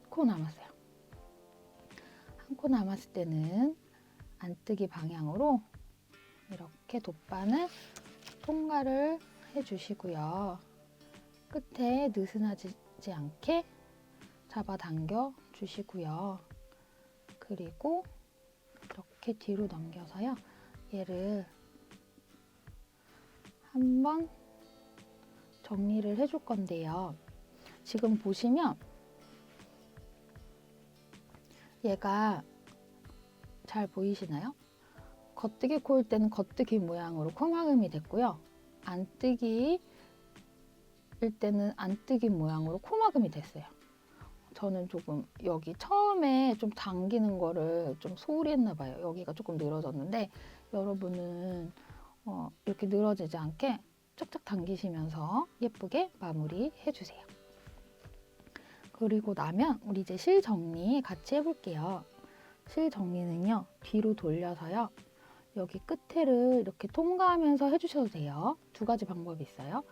A: 코 남았어요. 한 코 남았을 때는 안뜨기 방향으로 이렇게 돗바늘 통과를 해주시고요. 끝에 느슨하지 않게 잡아당겨 주시고요. 그리고 이렇게 뒤로 넘겨서요. 얘를 한번 정리를 해줄 건데요. 지금 보시면 얘가 잘 보이시나요? 겉뜨기 코일 때는 겉뜨기 모양으로 코막음이 됐고요. 안뜨기일 때는 안뜨기 모양으로 코막음이 됐어요. 저는 조금 여기 처음에 좀 당기는 거를 좀 소홀히 했나 봐요. 여기가 조금 늘어졌는데 여러분은 이렇게 늘어지지 않게 쫙쫙 당기시면서 예쁘게 마무리 해주세요. 그리고 나면 우리 이제 실 정리 같이 해볼게요. 실 정리는요. 뒤로 돌려서요. 여기 끝에를 이렇게 통과하면서 해주셔도 돼요. 2가지 방법이 있어요.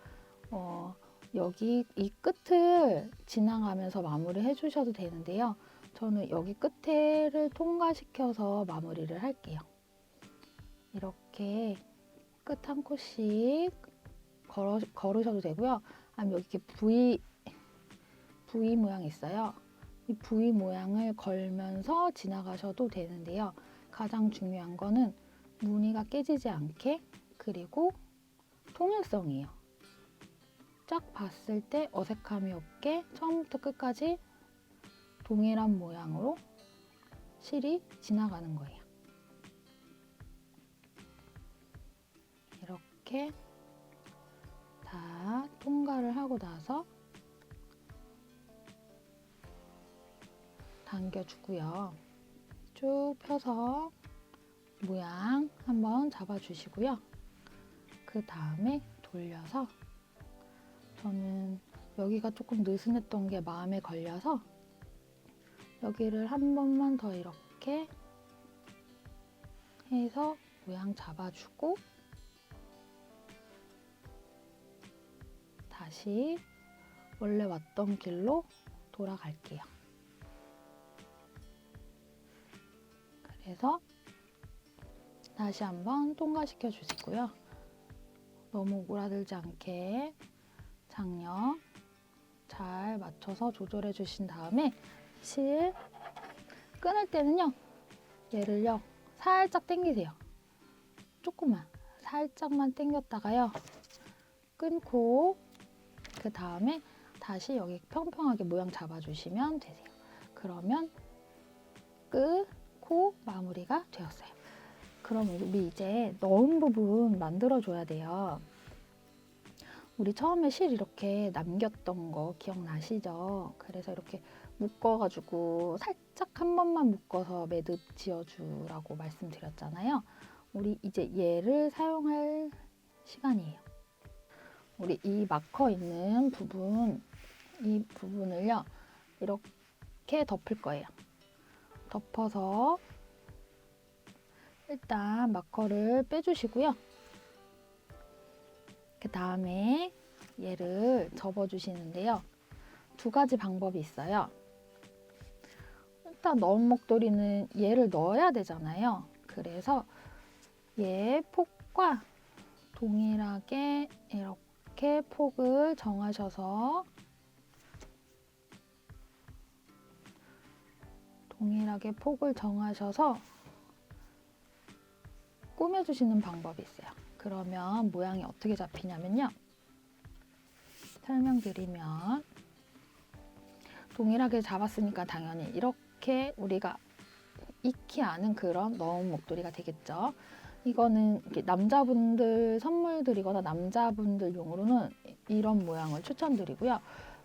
A: 여기 이 끝을 지나가면서 마무리 해주셔도 되는데요. 저는 여기 끝에를 통과시켜서 마무리를 할게요. 이렇게 끝 한 코씩 걸으셔도 되고요. 아니면 여기 이렇게 V 모양이 있어요. 이 V 모양을 걸면서 지나가셔도 되는데요. 가장 중요한 거는 무늬가 깨지지 않게, 그리고 통일성이에요. 쫙 봤을 때 어색함이 없게 처음부터 끝까지 동일한 모양으로 실이 지나가는 거예요. 이렇게 다 통과를 하고 나서 당겨주고요. 쭉 펴서 모양 한번 잡아주시고요. 그 다음에 돌려서, 저는 여기가 조금 느슨했던 게 마음에 걸려서 여기를 한 번만 더 이렇게 해서 모양 잡아주고 다시 원래 왔던 길로 돌아갈게요. 그래서 다시 한번 통과시켜 주시고요. 너무 오그라들지 않게 장력 잘 맞춰서 조절해 주신 다음에 실 끊을 때는요. 얘를요. 살짝 당기세요. 조금만 살짝만 당겼다가요. 끊고 그 다음에 다시 여기 평평하게 모양 잡아주시면 되세요. 그러면 끝, 코 마무리가 되었어요. 그럼 우리 이제 넣은 부분 만들어줘야 돼요. 우리 처음에 실 이렇게 남겼던 거 기억나시죠? 그래서 이렇게 묶어가지고 살짝 한 번만 묶어서 매듭 지어주라고 말씀드렸잖아요. 우리 이제 얘를 사용할 시간이에요. 우리 이 마커 있는 부분, 이 부분을요. 이렇게 덮을 거예요. 덮어서 일단 마커를 빼주시고요. 그 다음에 얘를 접어주시는데요. 2가지 방법이 있어요. 일단 넣은 목도리는 얘를 넣어야 되잖아요. 그래서 얘 폭과 동일하게 이렇게 폭을 정하셔서 꾸며주시는 방법이 있어요. 그러면 모양이 어떻게 잡히냐면요. 설명드리면 동일하게 잡았으니까 당연히 이렇게 우리가 익히 아는 그런 넣은 목도리가 되겠죠. 이거는 이렇게 남자분들 선물 드리거나 남자분들 용으로는 이런 모양을 추천드리고요.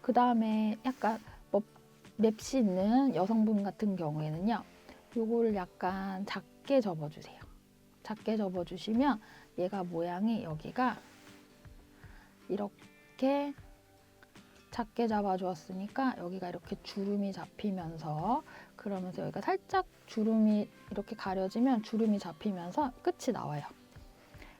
A: 그 다음에 약간 뭐 맵시 있는 여성분 같은 경우에는요, 요거를 약간 작게 접어주세요. 작게 접어주시면 얘가 모양이 여기가 이렇게 작게 잡아주었으니까 여기가 이렇게 주름이 잡히면서, 그러면서 여기가 살짝 주름이 이렇게 가려지면 주름이 잡히면서 끝이 나와요.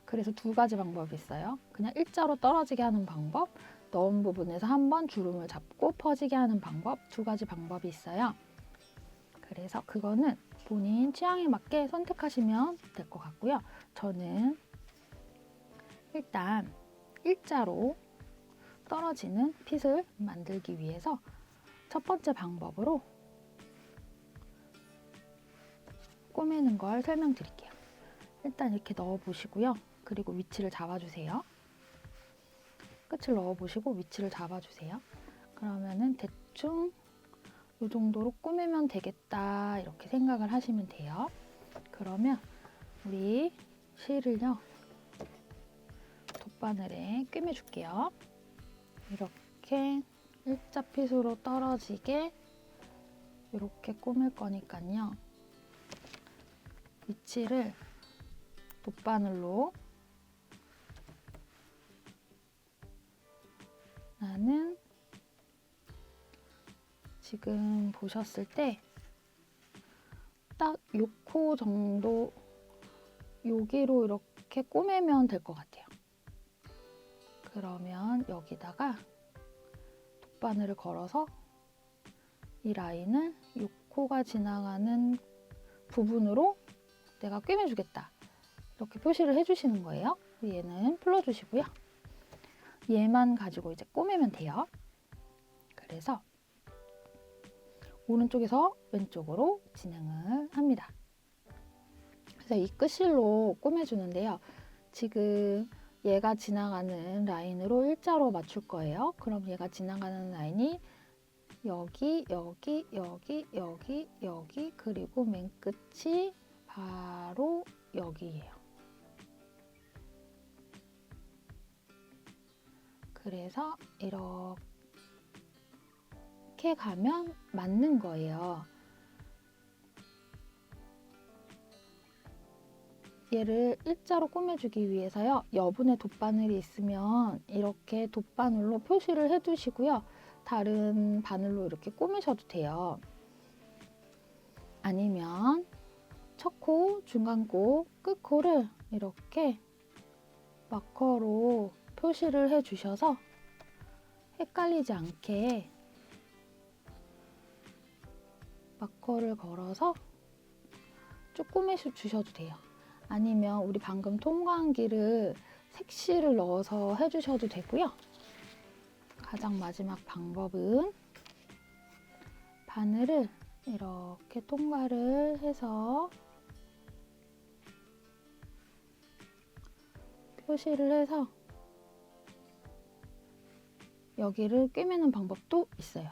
A: 그래서 두 가지 방법이 있어요. 그냥 일자로 떨어지게 하는 방법, 넣은 부분에서 한번 주름을 잡고 퍼지게 하는 방법, 두 가지 방법이 있어요. 그래서 그거는 본인 취향에 맞게 선택하시면 될 것 같고요. 저는 일단 일자로 떨어지는 핏을 만들기 위해서 첫 번째 방법으로 꼬매는 걸 설명드릴게요. 일단 이렇게 넣어보시고요. 그리고 위치를 잡아주세요. 끝을 넣어보시고 위치를 잡아주세요. 그러면은 대충 이 정도로 꾸미면 되겠다, 이렇게 생각을 하시면 돼요. 그러면 우리 실을요, 돗바늘에 꿰매줄게요. 이렇게 일자 핏으로 떨어지게 이렇게 꾸밀 거니까요. 위치를 돗바늘로, 나는 지금 보셨을 때 딱 요 코 정도, 여기로 이렇게 꼬매면 될 것 같아요. 그러면 여기다가 돗바늘을 걸어서 이 라인을 요 코가 지나가는 부분으로 내가 꿰매주겠다, 이렇게 표시를 해주시는 거예요. 얘는 풀어주시고요. 얘만 가지고 이제 꼬매면 돼요. 그래서 오른쪽에서 왼쪽으로 진행을 합니다. 그래서 이 끝실로 꼬매주는데요. 지금 얘가 지나가는 라인으로 일자로 맞출 거예요. 그럼 얘가 지나가는 라인이 여기, 여기, 여기, 여기, 여기, 그리고 맨 끝이 바로 여기예요. 그래서 이렇게 가면 맞는 거예요. 얘를 일자로 꾸며주기 위해서요, 여분의 돗바늘이 있으면 이렇게 돗바늘로 표시를 해두시고요. 다른 바늘로 이렇게 꾸미셔도 돼요. 아니면 첫 코, 중간 코, 끝 코를 이렇게 마커로 표시를 해주셔서 헷갈리지 않게 마커를 걸어서 쭉 꾸며주셔도 돼요. 아니면 우리 방금 통과한 길을 색실을 넣어서 해주셔도 되고요. 가장 마지막 방법은 바늘을 이렇게 통과를 해서 표시를 해서 여기를 꿰매는 방법도 있어요.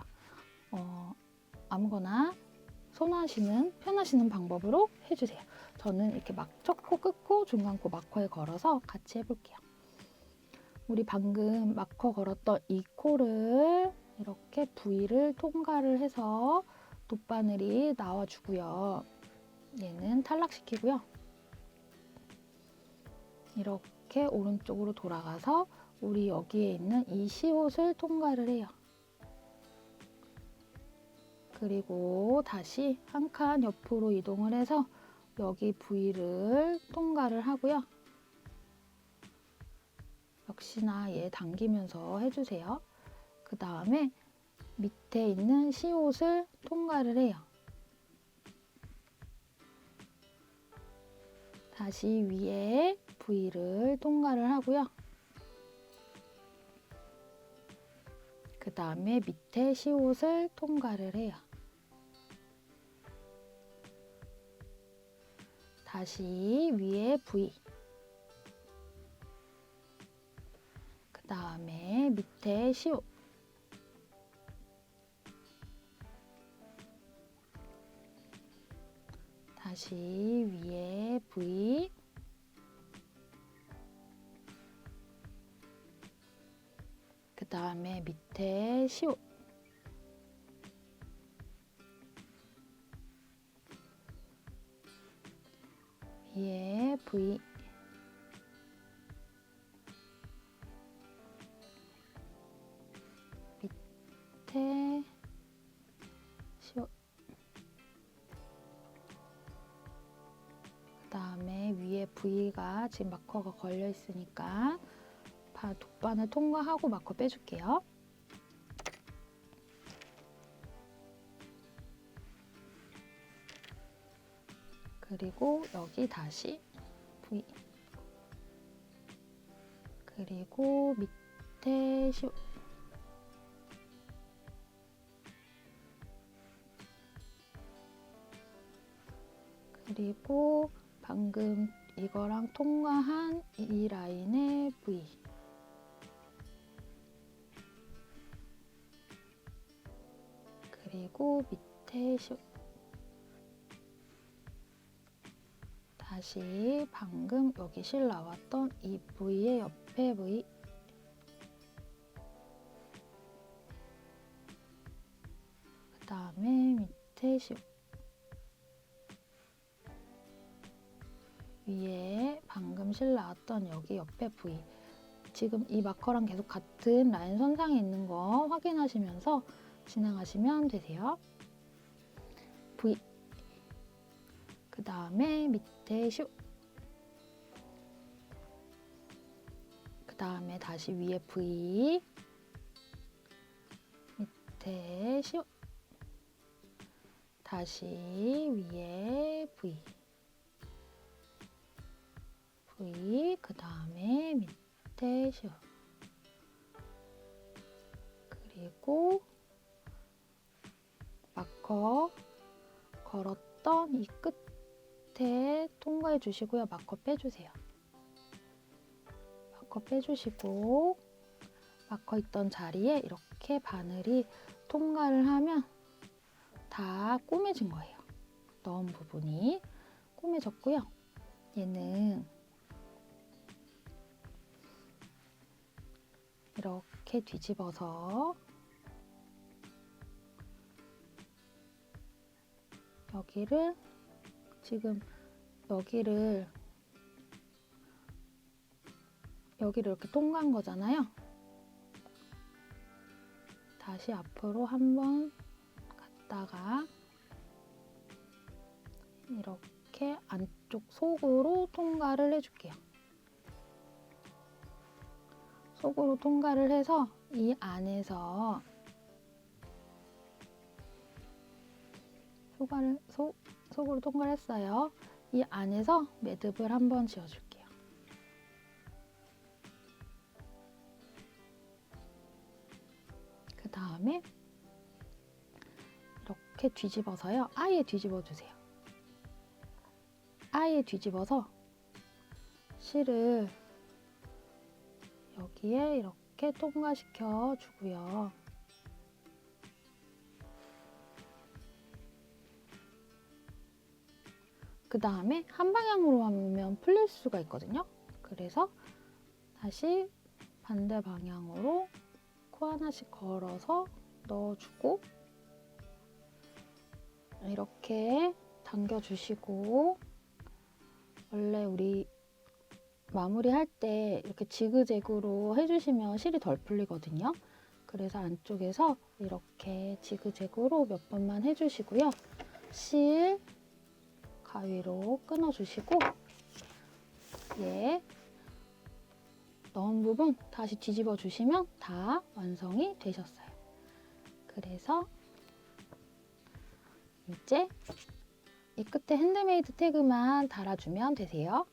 A: 아무거나 편하시는 방법으로 해주세요. 저는 이렇게 첫 코, 끝 코, 중간 코 마커에 걸어서 같이 해볼게요. 우리 방금 마커 걸었던 이 코를 이렇게 V를 통과를 해서 돗바늘이 나와주고요. 얘는 탈락시키고요. 이렇게 오른쪽으로 돌아가서 우리 여기에 있는 이 시옷을 통과를 해요. 그리고 다시 한 칸 옆으로 이동을 해서 여기 V를 통과를 하고요. 역시나 얘 당기면서 해주세요. 그 다음에 밑에 있는 시옷을 통과를 해요. 다시 위에 V를 통과를 하고요. 그 다음에 밑에 시옷을 통과를 해요. 다시 위에 V, 그 다음에 밑에 시옷, 다시 위에 V, 그 그 다음에 밑에 시옷, 위에 V, 밑에 시옷, 그 다음에 위에 V가 지금 마커가 걸려 있으니까 돗바늘 통과하고 마커 빼줄게요. 그리고 여기 다시 V, 그리고 밑에 시옷, 그리고 방금 이거랑 통과한 이 라인에 V, 그리고 밑에 시옷, 다시 방금 여기 실 나왔던 이 V의 옆에 V, 그 다음에 밑에 시옷, 위에 방금 실 나왔던 여기 옆에 V. 지금 이 마커랑 계속 같은 라인 선상에 있는 거 확인하시면서 진행하시면 되세요. V, 그 다음에 밑에 슈, 그 다음에 다시 위에 V, 밑에 슈, 다시 위에 V, V, 그 다음에 밑에 슈, 그리고 마커 걸었던 이 끝에 통과해 주시고요. 마커 빼주세요. 마커 빼주시고 마커 있던 자리에 이렇게 바늘이 통과를 하면 다 꼬매진 거예요. 넣은 부분이 꼬매졌고요. 얘는 이렇게 뒤집어서 여기를 지금 여기를 이렇게 통과한 거잖아요. 다시 앞으로 한번 갔다가 이렇게 안쪽 속으로 통과를 해줄게요. 속으로 통과를 해서 이 안에서 속으로 통과를 했어요. 이 안에서 매듭을 한번 지어줄게요. 그 다음에 이렇게 뒤집어서요. 아예 뒤집어 주세요. 아예 뒤집어서 실을 여기에 이렇게 통과시켜 주고요. 그 다음에 한 방향으로 하면 풀릴 수가 있거든요. 그래서 다시 반대 방향으로 코 하나씩 걸어서 넣어주고 이렇게 당겨주시고, 원래 우리 마무리할 때 이렇게 지그재그로 해주시면 실이 덜 풀리거든요. 그래서 안쪽에서 이렇게 지그재그로 몇 번만 해주시고요. 실 가위로 끊어주시고 넣은 부분 다시 뒤집어 주시면 다 완성이 되셨어요. 그래서 이제 이 끝에 핸드메이드 태그만 달아주면 되세요.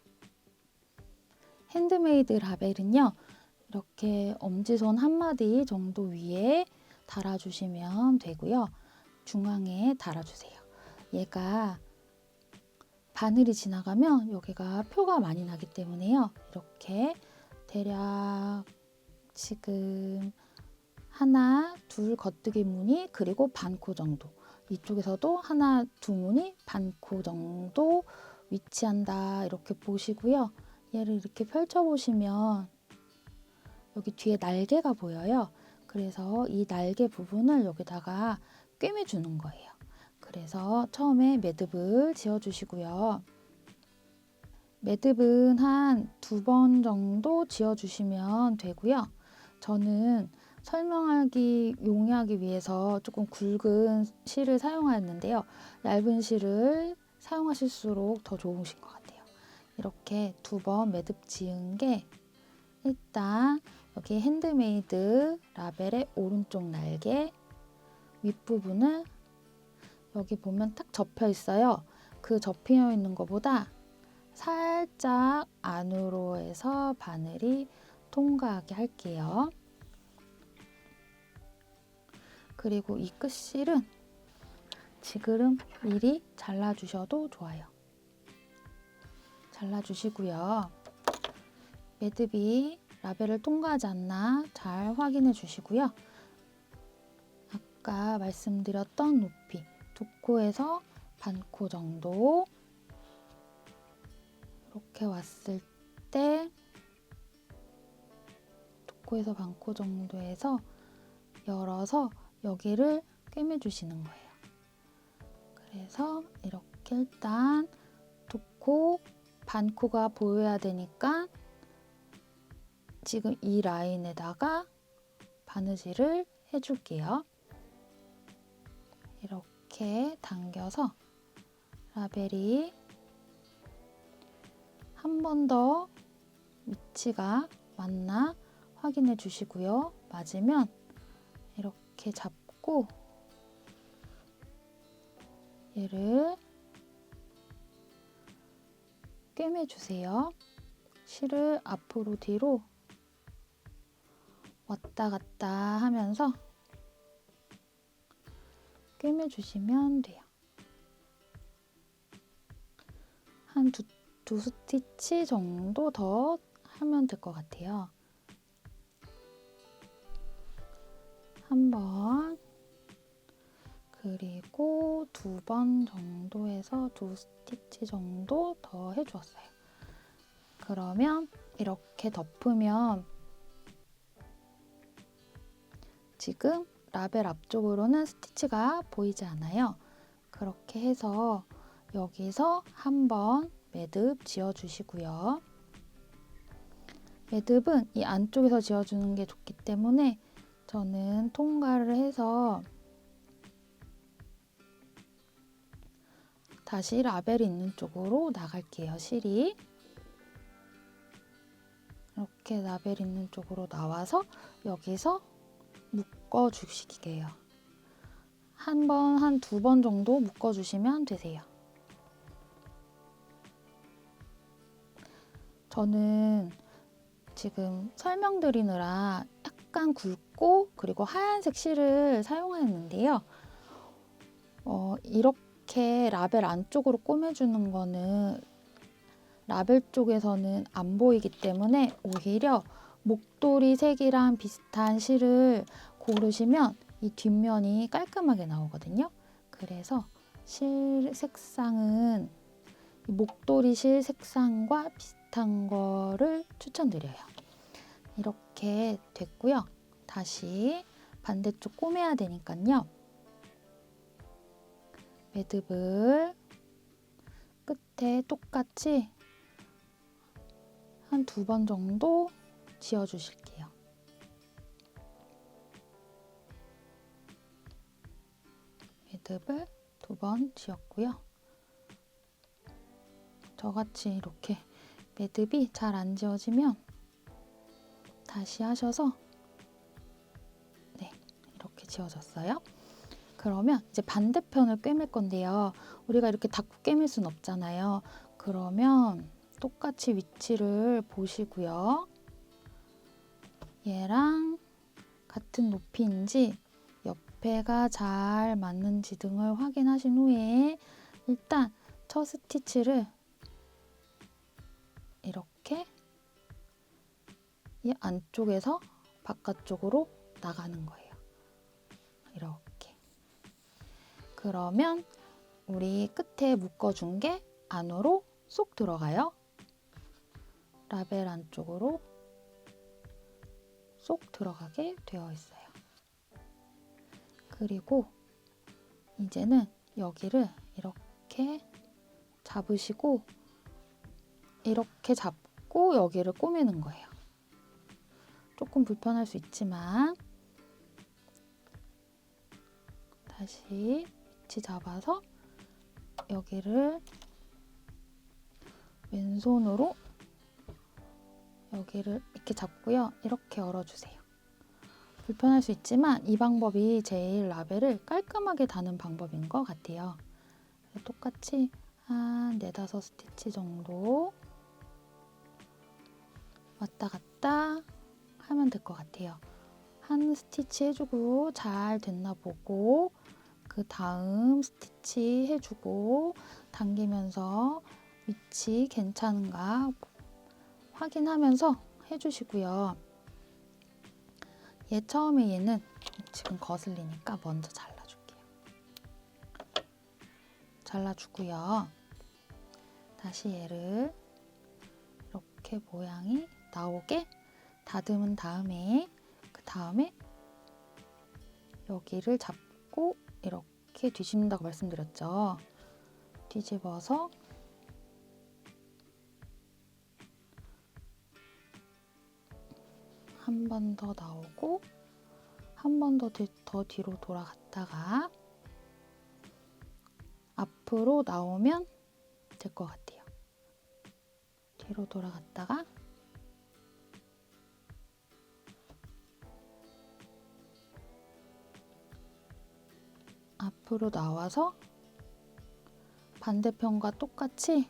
A: 핸드메이드 라벨은요, 이렇게 엄지손 한 마디 정도 위에 달아주시면 되고요. 중앙에 달아주세요. 얘가 바늘이 지나가면 여기가 표가 많이 나기 때문에요. 이렇게 대략 지금 하나, 둘 겉뜨기 무늬, 그리고 반코 정도. 이쪽에서도 하나, 두 무늬, 반코 정도 위치한다. 이렇게 보시고요. 얘를 이렇게 펼쳐보시면 여기 뒤에 날개가 보여요.
B: 그래서 이 날개 부분을 여기다가 꿰매주는 거예요. 그래서 처음에 매듭을 지어주시고요. 매듭은 한 2번 정도 지어주시면 되고요. 저는 용이하기 위해서 조금 굵은 실을 사용하였는데요. 얇은 실을 사용하실수록 더 좋으신 것 같아요. 이렇게 2번 매듭 지은 게 일단 여기 핸드메이드 라벨의 오른쪽 날개 윗부분을 여기 보면 딱 접혀 있어요. 그 접혀 있는 것보다 살짝 안으로 해서 바늘이 통과하게 할게요. 그리고 이 끝실은 지그름 미리 잘라주셔도 좋아요. 잘라주시고요. 매듭이 라벨을 통과하지 않나 잘 확인해 주시고요. 아까 말씀드렸던 높이 2코에서 반 코 정도 이렇게 왔을 때 2코에서 반 코 정도에서 열어서 여기를 꿰매 주시는 거예요. 그래서 이렇게 일단 2코, 반 코가 보여야 되니까 지금 이 라인에다가 바느질을 해줄게요. 이렇게 당겨서 라벨이 한 번 더 위치가 맞나 확인해 주시고요. 맞으면 이렇게 잡고 얘를 꿰매 주세요. 실을 앞으로 뒤로 왔다 갔다 하면서 꿰매 주시면 돼요. 한 두 스티치 정도 더 하면 될 것 같아요. 한 번, 그리고 2번 정도 해서 2스티치 정도 더 해주었어요. 그러면 이렇게 덮으면 지금 라벨 앞쪽으로는 스티치가 보이지 않아요. 그렇게 해서 여기서 한번 매듭 지어주시고요. 매듭은 이 안쪽에서 지어주는 게 좋기 때문에 저는 통과를 해서 다시 라벨이 있는 쪽으로 나갈게요. 실이 이렇게 라벨 있는 쪽으로 나와서 여기서 묶어주시게요. 한 2번 정도 묶어주시면 되세요. 저는 지금 설명드리느라 약간 굵고 그리고 하얀색 실을 사용하였는데요. 이렇게 라벨 안쪽으로 꼬매주는 거는 라벨 쪽에서는 안 보이기 때문에 오히려 목도리 색이랑 비슷한 실을 고르시면 이 뒷면이 깔끔하게 나오거든요. 그래서 실 색상은 목도리 실 색상과 비슷한 거를 추천드려요. 이렇게 됐고요. 다시 반대쪽 꼬매야 되니까요. 매듭을 끝에 똑같이 한 2번 정도 지어주실게요. 매듭을 2번 지었고요. 저같이 이렇게 매듭이 잘 안 지어지면 다시 하셔서 네, 이렇게 지어졌어요. 그러면 이제 반대편을 꿰맬 건데요. 우리가 이렇게 닫고 꿰맬 순 없잖아요. 그러면 똑같이 위치를 보시고요. 얘랑 같은 높이인지 옆에가 잘 맞는지 등을 확인하신 후에 일단 첫 스티치를 이렇게 이 안쪽에서 바깥쪽으로 나가는 거예요. 이렇게. 그러면 우리 끝에 묶어준 게 안으로 쏙 들어가요. 라벨 안쪽으로 쏙 들어가게 되어 있어요. 그리고 이제는 여기를 이렇게 잡으시고 이렇게 잡고 여기를 꼬매는 거예요. 조금 불편할 수 있지만 다시 위치 잡아서 여기를 왼손으로 여기를 이렇게 잡고요. 이렇게 열어주세요. 불편할 수 있지만 이 방법이 제일 라벨을 깔끔하게 다는 방법인 것 같아요. 똑같이 한 4-5 스티치 정도 왔다 갔다 하면 될 것 같아요. 한 스티치 해주고 잘 됐나 보고 그 다음 스티치 해주고 당기면서 위치 괜찮은가 확인하면서 해주시고요. 처음에 얘는 지금 거슬리니까 먼저 잘라줄게요. 잘라주고요. 다시 얘를 이렇게 모양이 나오게 다듬은 다음에 그 다음에 여기를 잡고 이렇게 뒤집는다고 말씀드렸죠. 뒤집어서 한 번 더 나오고 한 번 더 뒤로 돌아갔다가 앞으로 나오면 될 것 같아요. 뒤로 돌아갔다가 앞으로 나와서 반대편과 똑같이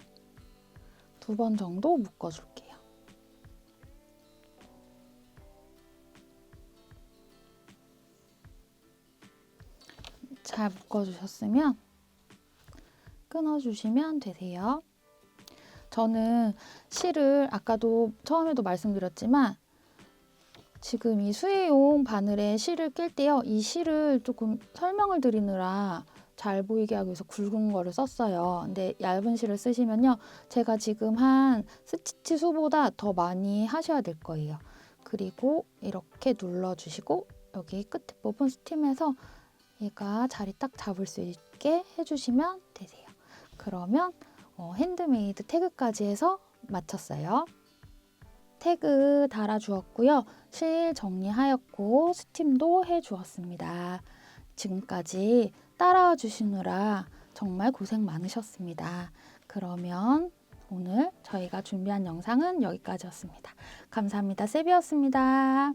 B: 2번 정도 묶어줄게요. 잘 묶어주셨으면 끊어주시면 되세요. 저는 실을 아까도 처음에도 말씀드렸지만 지금 이 수혜용 바늘에 실을 낄 때요. 이 실을 조금 설명을 드리느라 잘 보이게 하기 위해서 굵은 거를 썼어요. 근데 얇은 실을 쓰시면요. 제가 지금 한 스티치 수보다 더 많이 하셔야 될 거예요. 그리고 이렇게 눌러주시고 여기 끝에 부분 스팀해서 얘가 자리 딱 잡을 수 있게 해주시면 되세요. 그러면 핸드메이드 태그까지 해서 마쳤어요. 태그 달아주었고요. 실 정리하였고 스팀도 해주었습니다. 지금까지 따라와 주시느라 정말 고생 많으셨습니다. 그러면 오늘 저희가 준비한 영상은 여기까지였습니다. 감사합니다. 세비였습니다.